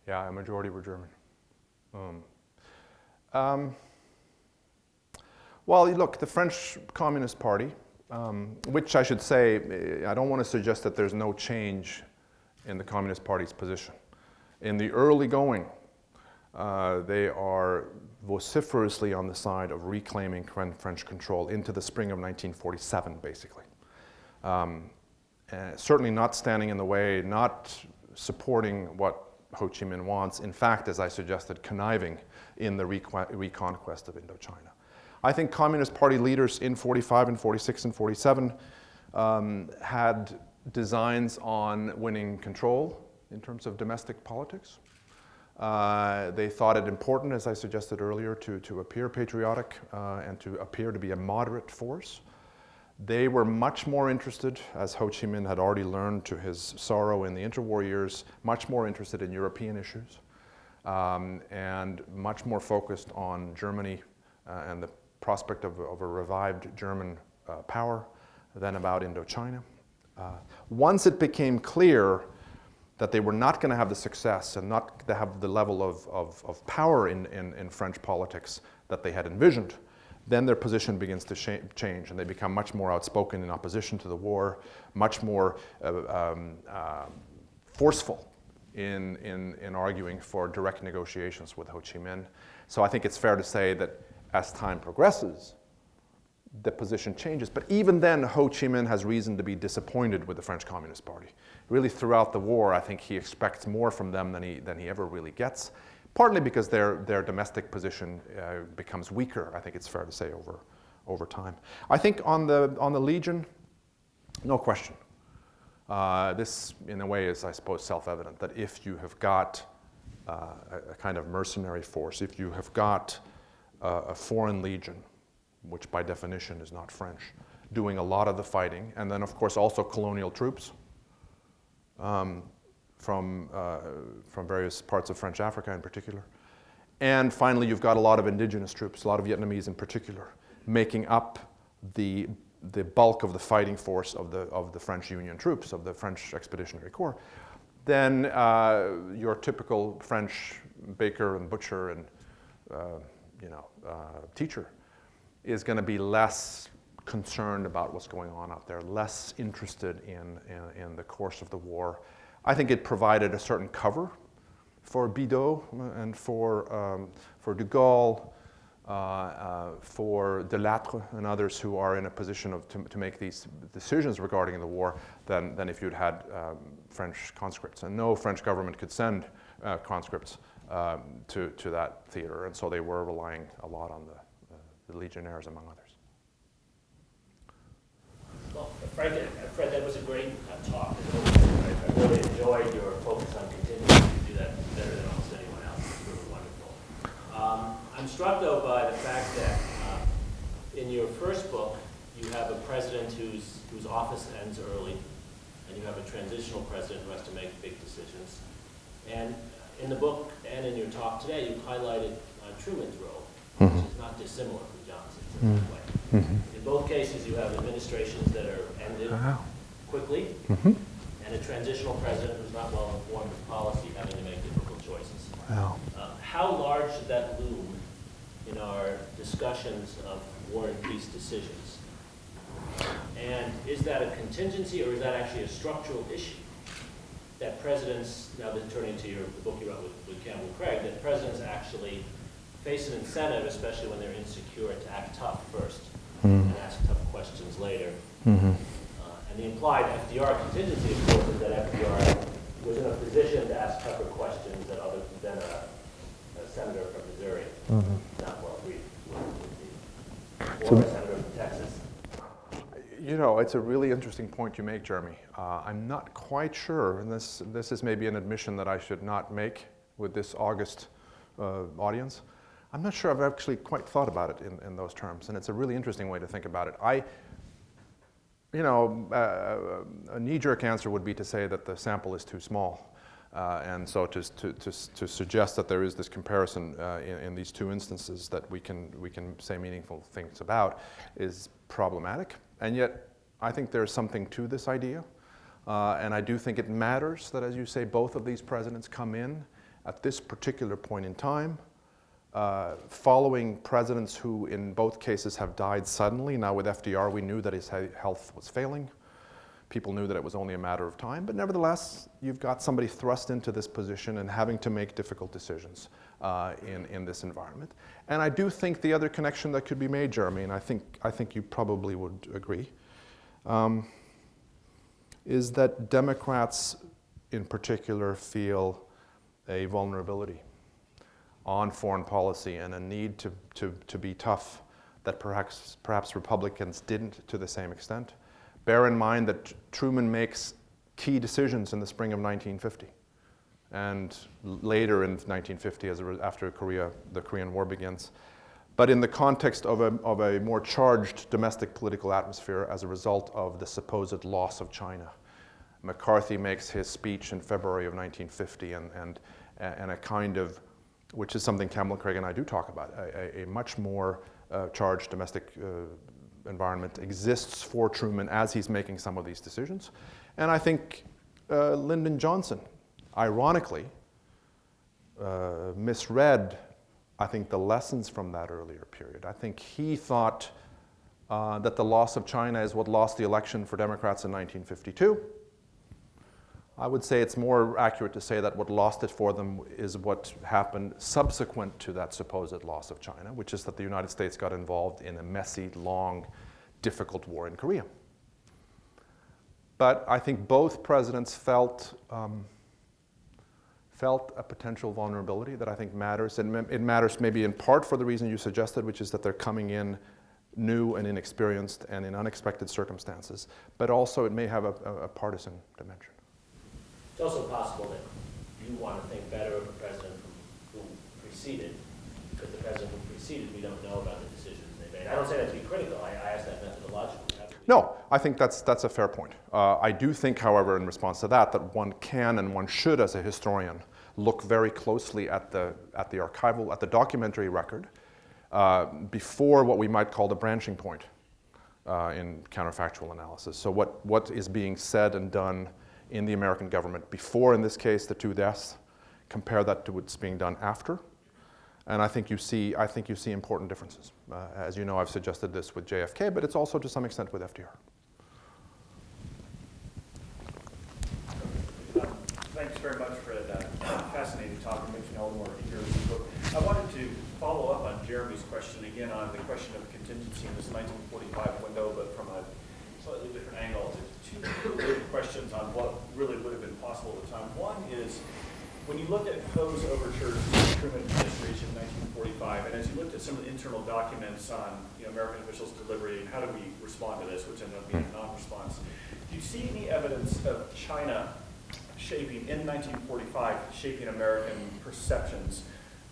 Yeah, a majority were German. Well, look, the French Communist Party, which I should say, I don't want to suggest that there's no change in the Communist Party's position. In the early going, they are vociferously on the side of reclaiming French control into the spring of 1947, basically. Certainly not standing in the way, not supporting what Ho Chi Minh wants, in fact, as I suggested, conniving in the reconquest of Indochina. I think Communist Party leaders in 45 and 46 and 47 had designs on winning control in terms of domestic politics. They thought it important, as I suggested earlier, to appear patriotic and to appear to be a moderate force. They were much more interested, as Ho Chi Minh had already learned to his sorrow in the interwar years, much more interested in European issues and much more focused on Germany and the prospect of a revived German power than about Indochina. Once it became clear that they were not going to have the success and not to have the level of power in French politics that they had envisioned, then their position begins to change, and they become much more outspoken in opposition to the war, much more forceful in arguing for direct negotiations with Ho Chi Minh. So I think it's fair to say that as time progresses, the position changes. But even then, Ho Chi Minh has reason to be disappointed with the French Communist Party. Really, throughout the war, I think he expects more from them than he ever really gets. Partly because their domestic position becomes weaker, I think it's fair to say, over time. I think on the Legion, no question. This, in a way, is, I suppose, self-evident, that if you have got a kind of mercenary force, if you have got a foreign legion, which by definition is not French, doing a lot of the fighting, and then, of course, also colonial troops, from various parts of French Africa in particular. And finally, you've got a lot of indigenous troops, a lot of Vietnamese in particular, making up the bulk of the fighting force of the French Union troops, of the French Expeditionary Corps. Then your typical French baker and butcher and teacher is going to be less concerned about what's going on out there, less interested in the course of the war. I think it provided a certain cover for Bidault and for de Gaulle, for Delattre and others who are in a position to make these decisions regarding the war than if you'd had French conscripts. And no French government could send conscripts to that theater, and so they were relying a lot on the legionnaires, among others. Well, Fred, that was a great talk. I really enjoyed your focus on contingency. You do that better than almost anyone else. It's really wonderful. I'm struck, though, by the fact that in your first book, you have a president whose office ends early, and you have a transitional president who has to make big decisions. And in the book and in your talk today, you highlighted Truman's role, which is not dissimilar from Johnson's in that way. In both cases, you have administrations that are ended quickly, and a transitional president who's not well informed of policy, having to make difficult choices. How large should that loom in our discussions of war and peace decisions? And is that a contingency, or is that actually a structural issue? That presidents, now that turning to the book you wrote with Campbell Craig, that presidents actually face an incentive, especially when they're insecure, to act tough first and ask tough questions later. And the implied FDR contingency, of course, is that FDR was in a position to ask tougher questions than a senator from Missouri, not well briefed, or a senator from Texas. You know, it's a really interesting point you make, Jeremy. I'm not quite sure, and this is maybe an admission that I should not make with this August audience. I'm not sure I've actually quite thought about it in those terms, and it's a really interesting way to think about it. A knee-jerk answer would be to say that the sample is too small, and so to suggest that there is this comparison in these two instances that we can say meaningful things about is problematic. And yet, I think there's something to this idea, and I do think it matters that, as you say, both of these presidents come in at this particular point in time, following presidents who in both cases have died suddenly. Now with FDR, we knew that his health was failing. People knew that it was only a matter of time, but nevertheless, you've got somebody thrust into this position and having to make difficult decisions in this environment. And I do think the other connection that could be made, Jeremy, and I think you probably would agree, is that Democrats in particular feel a vulnerability on foreign policy and a need to be tough that perhaps Republicans didn't to the same extent. Bear in mind that Truman makes key decisions in the spring of 1950 and later in 1950 after the Korean War begins. But in the context of a more charged domestic political atmosphere as a result of the supposed loss of China. McCarthy makes his speech in February of 1950 and a kind of, which is something Kamala Craig and I do talk about, a much more charged domestic environment exists for Truman as he's making some of these decisions. And I think Lyndon Johnson, ironically, misread, I think, the lessons from that earlier period. I think he thought that the loss of China is what lost the election for Democrats in 1952. I would say it's more accurate to say that what lost it for them is what happened subsequent to that supposed loss of China, which is that the United States got involved in a messy, long, difficult war in Korea. But I think both presidents felt a potential vulnerability that I think matters. And it matters maybe in part for the reason you suggested, which is that they're coming in new and inexperienced and in unexpected circumstances. But also it may have a partisan dimension. It's also possible that you want to think better of the president who preceded, because the president who preceded, we don't know about the decisions they made. I don't say that to be critical. I ask that methodologically. No, I think that's a fair point. I do think, however, in response to that one can and one should, as a historian, look very closely at the archival, at the documentary record, before what we might call the branching point in counterfactual analysis. So what is being said and done in the American government before, in this case, the 2 deaths, compare that to what's being done after. And I think you see important differences. As you know, I've suggested this with JFK, but it's also to some extent with FDR. Thanks very much, Fred. Fascinating talk. It makes me all the more eager to read the book. I wanted to follow up on Jeremy's question again on the question of contingency in this 1945 window, but from a slightly different angle. Two related questions on what really would have been possible at the time. One is, when you looked at Ho's overtures to the Truman administration in 1945, and as you looked at some of the internal documents on American officials deliberating, how do we respond to this, which ended up being a non-response, do you see any evidence of China shaping, in 1945, shaping American perceptions?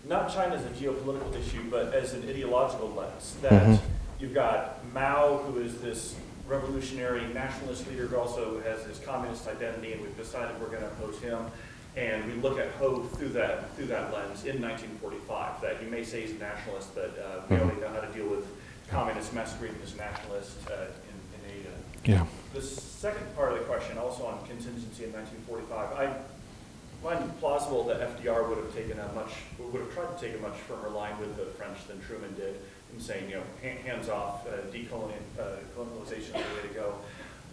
Not China as a geopolitical issue, but as an ideological lens, that you've got Mao, who is this revolutionary nationalist leader who also has his communist identity, and we've decided we're going to oppose him. And we look at Ho through that lens in 1945, that you may say he's a nationalist, but we already know how to deal with communists masquerading as nationalists in Asia. Yeah. The second part of the question, also on contingency in 1945, I find it plausible that FDR would have tried to take a much firmer line with the French than Truman did, in saying, hands off, decolonization is the way to go.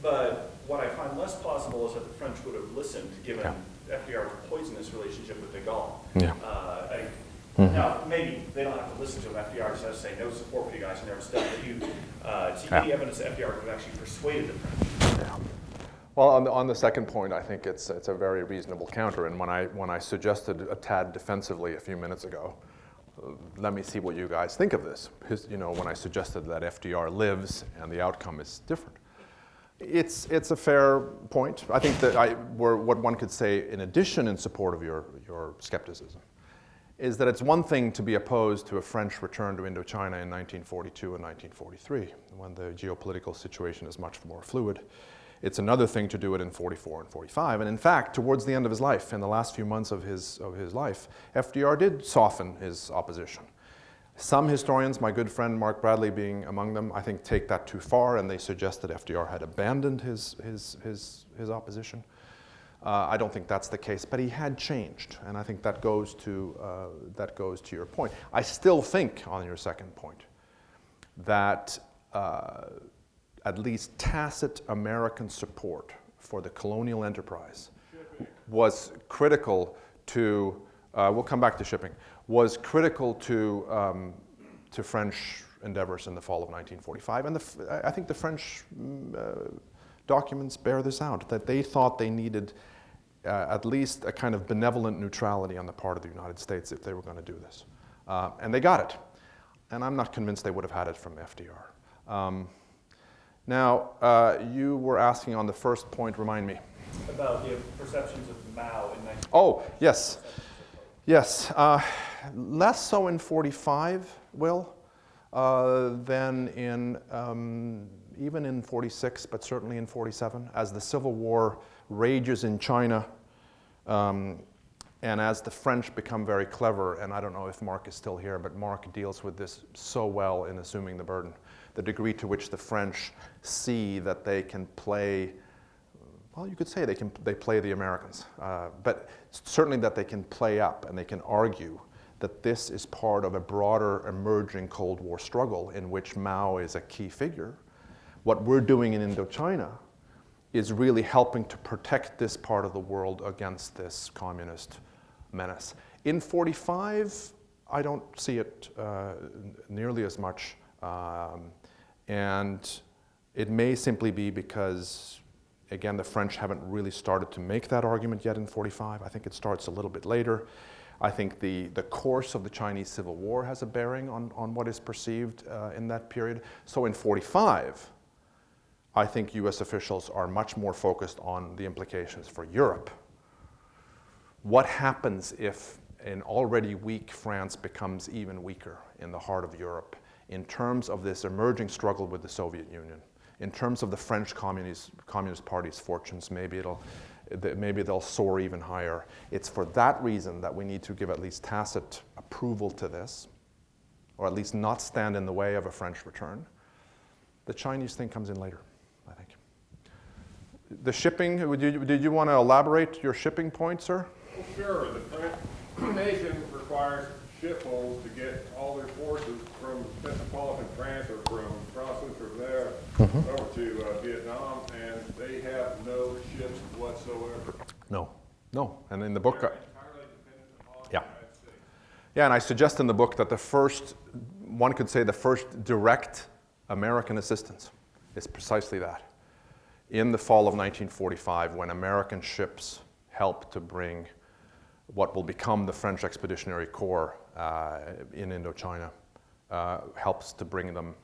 But what I find less plausible is that the French would have listened, given FDR's poisonous relationship with de Gaulle. Yeah. Now, maybe they don't have to listen to him. FDR just has to say no support for you guys and never step. But you see any evidence that FDR would have actually persuaded the French? Yeah. Well, on the second point, I think it's a very reasonable counter. And when I suggested a tad defensively a few minutes ago, let me see what you guys think of this. When I suggested that FDR lives and the outcome is different. It's a fair point. I think that what one could say in addition in support of your skepticism is that it's one thing to be opposed to a French return to Indochina in 1942 and 1943, when the geopolitical situation is much more fluid. It's another thing to do it in 44 and 45. And in fact, towards the end of his life, in the last few months of his life, FDR did soften his opposition. Some historians, my good friend Mark Bradley being among them, I think take that too far, and they suggest that FDR had abandoned his opposition. I don't think that's the case, but he had changed, and I think that goes to your point. I still think, on your second point, that at least tacit American support for the colonial enterprise was critical to, we'll come back to shipping, was critical to French endeavors in the fall of 1945. And I think the French documents bear this out, that they thought they needed at least a kind of benevolent neutrality on the part of the United States if they were going to do this. And they got it. And I'm not convinced they would have had it from FDR. Now, you were asking on the first point, remind me. About the perceptions of Mao in 19... Oh, yes. Yes. Less so in 45, Will, than in, even in 46, but certainly in 47, as the Civil War rages in China, and as the French become very clever, and I don't know if Mark is still here, but Mark deals with this so well in Assuming the Burden, the degree to which the French see that they can play, well, you could say they play the Americans, but certainly that they can play up and they can argue that this is part of a broader emerging Cold War struggle in which Mao is a key figure. What we're doing in Indochina is really helping to protect this part of the world against this communist menace. In 45, I don't see it nearly as much. And it may simply be because, again, the French haven't really started to make that argument yet in 45. I think it starts a little bit later. I think the course of the Chinese Civil War has a bearing on what is perceived in that period. So in 45, I think US officials are much more focused on the implications for Europe. What happens if an already weak France becomes even weaker in the heart of Europe in terms of this emerging struggle with the Soviet Union, in terms of the French Communist Party's fortunes? Maybe they'll soar even higher. It's for that reason that we need to give at least tacit approval to this, or at least not stand in the way of a French return. The Chinese thing comes in later, I think. The shipping, did you want to elaborate your shipping point, sir? Well, sure. The French nation requires shipholds to get all their forces from metropolitan France or from Strauss Center there over to Vietnam, and they have no ships whatsoever. No. And in the book, They're entirely dependent upon the yeah. United States. Yeah, and I suggest in the book that one could say the first direct American assistance is precisely that. In the fall of 1945, when American ships helped to bring what will become the French Expeditionary Corps in Indochina, helps to bring them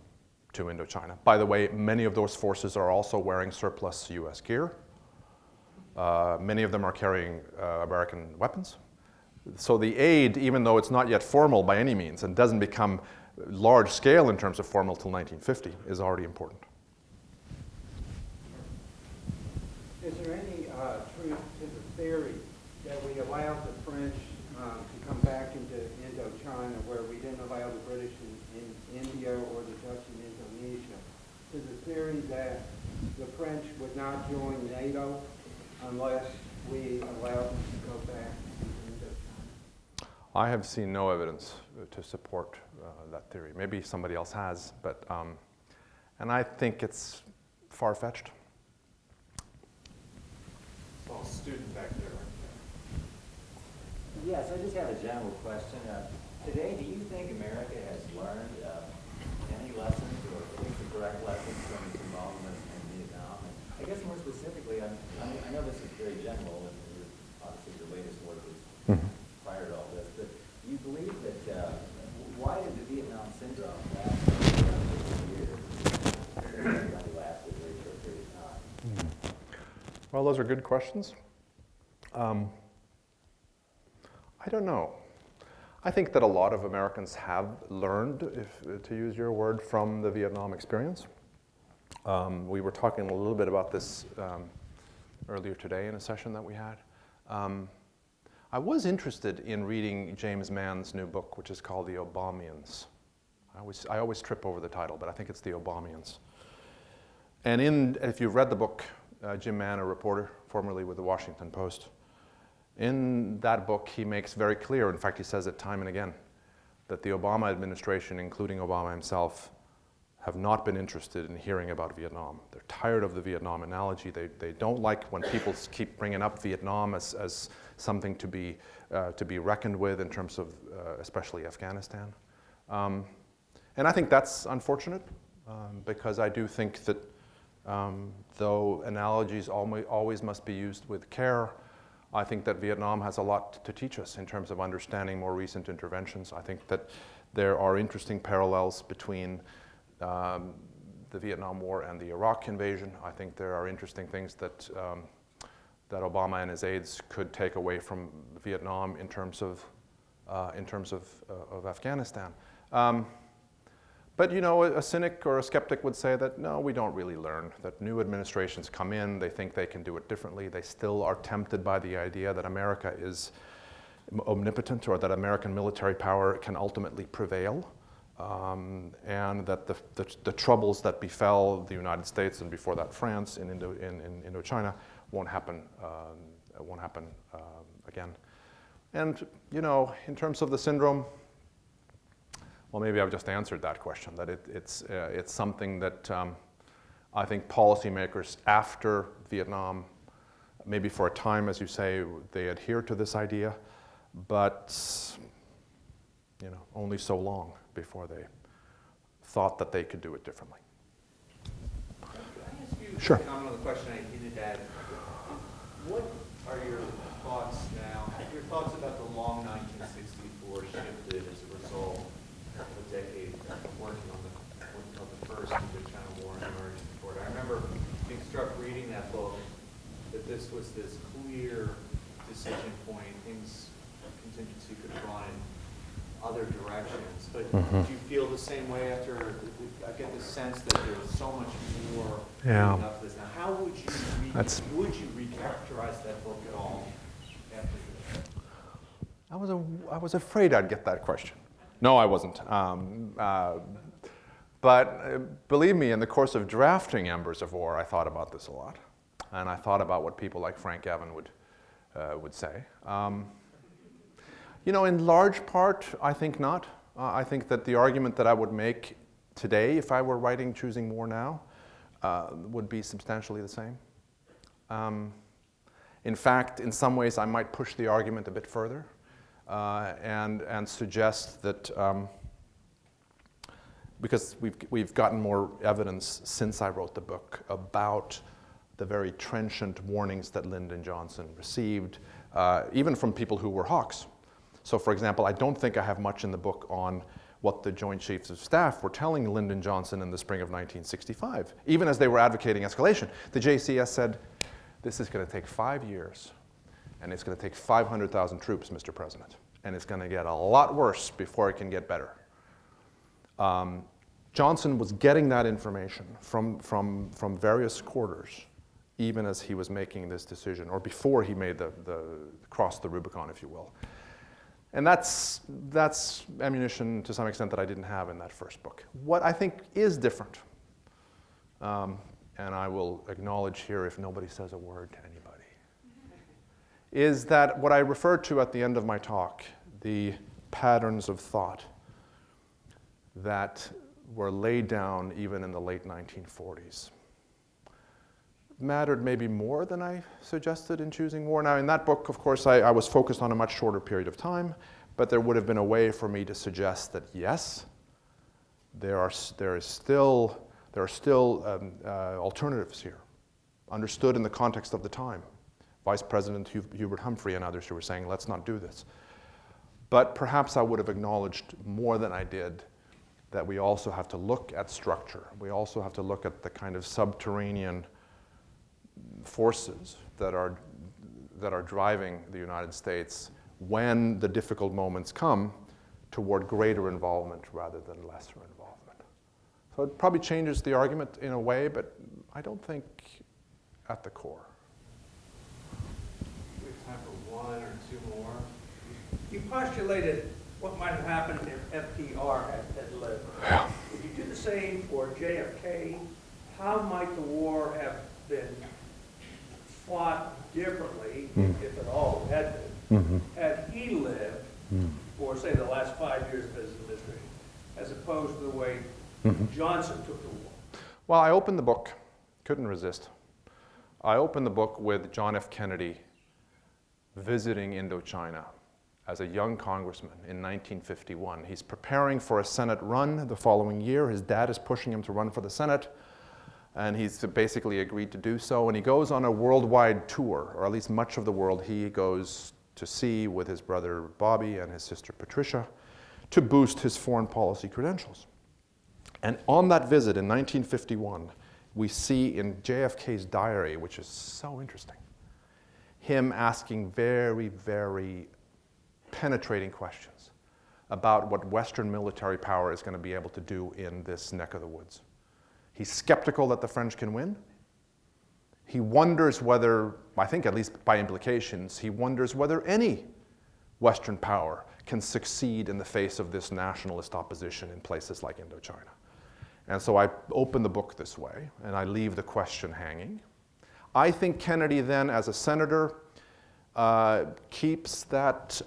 to Indochina. By the way, many of those forces are also wearing surplus US gear. Many of them are carrying American weapons. So the aid, even though it's not yet formal by any means and doesn't become large scale in terms of formal till 1950, is already important. Is there any truth to the theory that we allowed the French to come back into Indochina where we didn't allow the British in India or the Dutch in Indonesia? To the theory that the French would not join NATO unless we allowed them to go back into Indochina? I have seen no evidence to support that theory. Maybe somebody else has, but and I think it's far-fetched. Well, student back there. Yes, I just have a general question. Today, do you think America has learned any lessons, or at least the correct lessons from its involvement in Vietnam? And I guess more specifically, I know this is very general, and obviously your latest work is prior to all this, but do you believe that, why did the Vietnam syndrome last for 50 years? It only lasted a very short period of time. Well, those are good questions. I don't know. I think that a lot of Americans have learned, to use your word, from the Vietnam experience. We were talking a little bit about this earlier today in a session that we had. I was interested in reading James Mann's new book, which is called The Obamians. I always trip over the title, but I think it's The Obamians. And if you've read the book, Jim Mann, a reporter formerly with the Washington Post, in that book he makes very clear, in fact he says it time and again, that the Obama administration, including Obama himself, have not been interested in hearing about Vietnam. They're tired of the Vietnam analogy. They don't like when people keep bringing up Vietnam as something to be reckoned with in terms of especially Afghanistan. And I think that's unfortunate because I do think that though analogies always must be used with care, I think that Vietnam has a lot to teach us in terms of understanding more recent interventions. I think that there are interesting parallels between the Vietnam War and the Iraq invasion. I think there are interesting things that that Obama and his aides could take away from Vietnam in terms of Afghanistan. But you know, a cynic or a skeptic would say that no, we don't really learn. That new administrations come in, they think they can do it differently. They still are tempted by the idea that America is omnipotent, or that American military power can ultimately prevail, and that the troubles that befell the United States and before that France in Indochina won't happen again. And you know, in terms of the syndrome, well, maybe I've just answered that question. That it's something that I think policymakers after Vietnam, maybe for a time, as you say, they adhere to this idea, but you know, only so long before they thought that they could do it differently. Can I ask you Sure. to comment on the question I hinted at? What are your thoughts now? Your thoughts about the long 1964 shifted as a result of a decade of working on the first Indochina War and the emergence report. I remember being struck reading that book that this was this clear decision point. Things, contingency could have gone in other directions. But do you feel the same way after? I get the sense that there's so much more leading up to this. Now, how would you recharacterize that book at all after this? I was afraid I'd get that question. No, I wasn't. But believe me, in the course of drafting Embers of War, I thought about this a lot. And I thought about what people like Frank Gavin would say. You know, in large part, I think not. I think that the argument that I would make today, if I were writing Choosing War now, would be substantially the same. In fact, in some ways, I might push the argument a bit further and suggest that because we've gotten more evidence since I wrote the book about the very trenchant warnings that Lyndon Johnson received, even from people who were hawks. So, for example, I don't think I have much in the book on what the Joint Chiefs of Staff were telling Lyndon Johnson in the spring of 1965. Even as they were advocating escalation, the JCS said, this is going to take 5 years, and it's going to take 500,000 troops, Mr. President, and it's going to get a lot worse before it can get better. Johnson was getting that information from various quarters, even as he was making this decision, or before he made the cross the Rubicon, if you will. And that's ammunition to some extent that I didn't have in that first book. What I think is different, and I will acknowledge here if nobody says a word to anybody, is that what I referred to at the end of my talk, the patterns of thought that were laid down even in the late 1940s, mattered maybe more than I suggested in Choosing War. Now, in that book, of course, I was focused on a much shorter period of time, but there would have been a way for me to suggest that, yes, there are still alternatives here, understood in the context of the time. Vice President Hubert Humphrey and others who were saying, let's not do this. But perhaps I would have acknowledged more than I did that we also have to look at structure. We also have to look at the kind of subterranean forces that are driving the United States when the difficult moments come toward greater involvement rather than lesser involvement. So it probably changes the argument in a way, but I don't think at the core. We have time for one or two more. You postulated what might have happened if FDR had lived. Yeah. If you do the same for JFK, how might the war have been fought differently, if at all it had been, had he lived for, say, the last 5 years of his administration, as opposed to the way Johnson took the war? Well, I opened the book, couldn't resist. I opened the book with John F. Kennedy visiting Indochina as a young congressman in 1951. He's preparing for a Senate run the following year. His dad is pushing him to run for the Senate. And he's basically agreed to do so. And he goes on a worldwide tour, or at least much of the world he goes to see with his brother Bobby and his sister Patricia, to boost his foreign policy credentials. And on that visit in 1951, we see in JFK's diary, which is so interesting, him asking very, very penetrating questions about what Western military power is going to be able to do in this neck of the woods. He's skeptical that the French can win. He wonders whether, I think at least by implications, he wonders whether any Western power can succeed in the face of this nationalist opposition in places like Indochina. And so I open the book this way, and I leave the question hanging. I think Kennedy then, as a senator, keeps that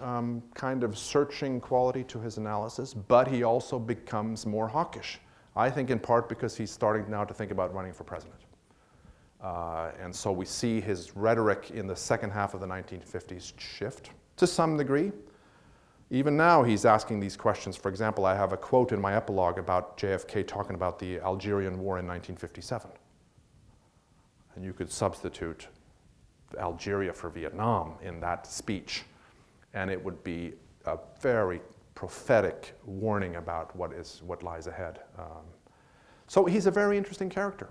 kind of searching quality to his analysis, but he also becomes more hawkish. I think in part because he's starting now to think about running for president. And so we see his rhetoric in the second half of the 1950s shift to some degree. Even now he's asking these questions. For example, I have a quote in my epilogue about JFK talking about the Algerian War in 1957. And you could substitute Algeria for Vietnam in that speech, and it would be a very prophetic warning about what lies ahead. So he's a very interesting character.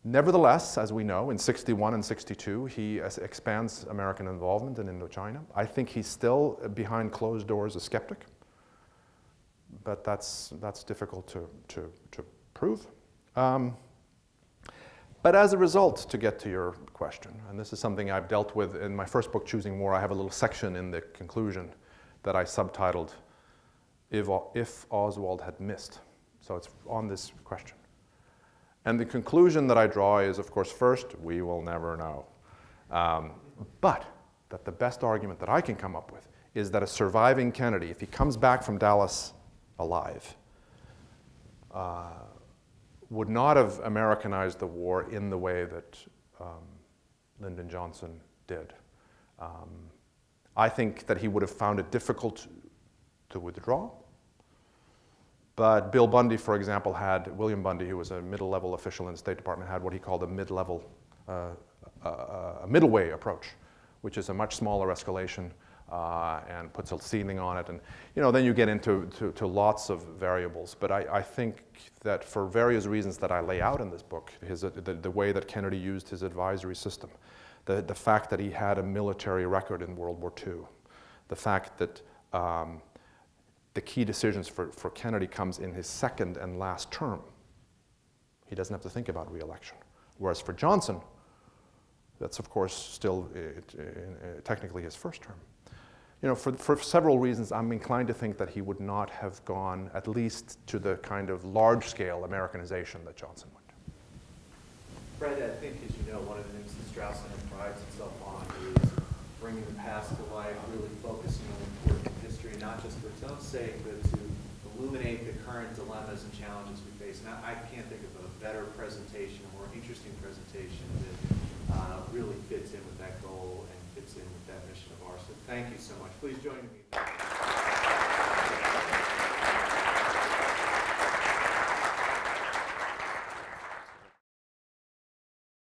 Nevertheless, as we know, in 61 and 62, he expands American involvement in Indochina. I think he's still, behind closed doors, a skeptic, but that's difficult to prove. But as a result, to get to your question, and this is something I've dealt with in my first book, Choosing War, I have a little section in the conclusion that I subtitled, If Oswald Had Missed. So it's on this question. And the conclusion that I draw is, of course, first, we will never know. But that the best argument that I can come up with is that a surviving Kennedy, if he comes back from Dallas alive, would not have Americanized the war in the way that Lyndon Johnson did. I think that he would have found it difficult to withdraw. But Bill Bundy, for example, William Bundy, who was a middle-level official in the State Department, had what he called a mid-level, a middle-way approach, which is a much smaller escalation and puts a ceiling on it. And then you get into lots of variables. But I think that for various reasons that I lay out in this book, the way that Kennedy used his advisory system, the fact that he had a military record in World War II, the fact that the key decisions for Kennedy comes in his second and last term. He doesn't have to think about re-election. Whereas for Johnson, that's of course still technically his first term. For several reasons, I'm inclined to think that he would not have gone at least to the kind of large-scale Americanization that Johnson went. Fred, I think, as you know, one of the things the Strauss Center prides itself on is bringing the past to life, really focusing on important history, not just for its own sake, but to illuminate the current dilemmas and challenges we face. And I can't think of a better presentation, a more interesting presentation that really fits in with that goal and fits in with that mission of ours. So thank you so much. Please join me.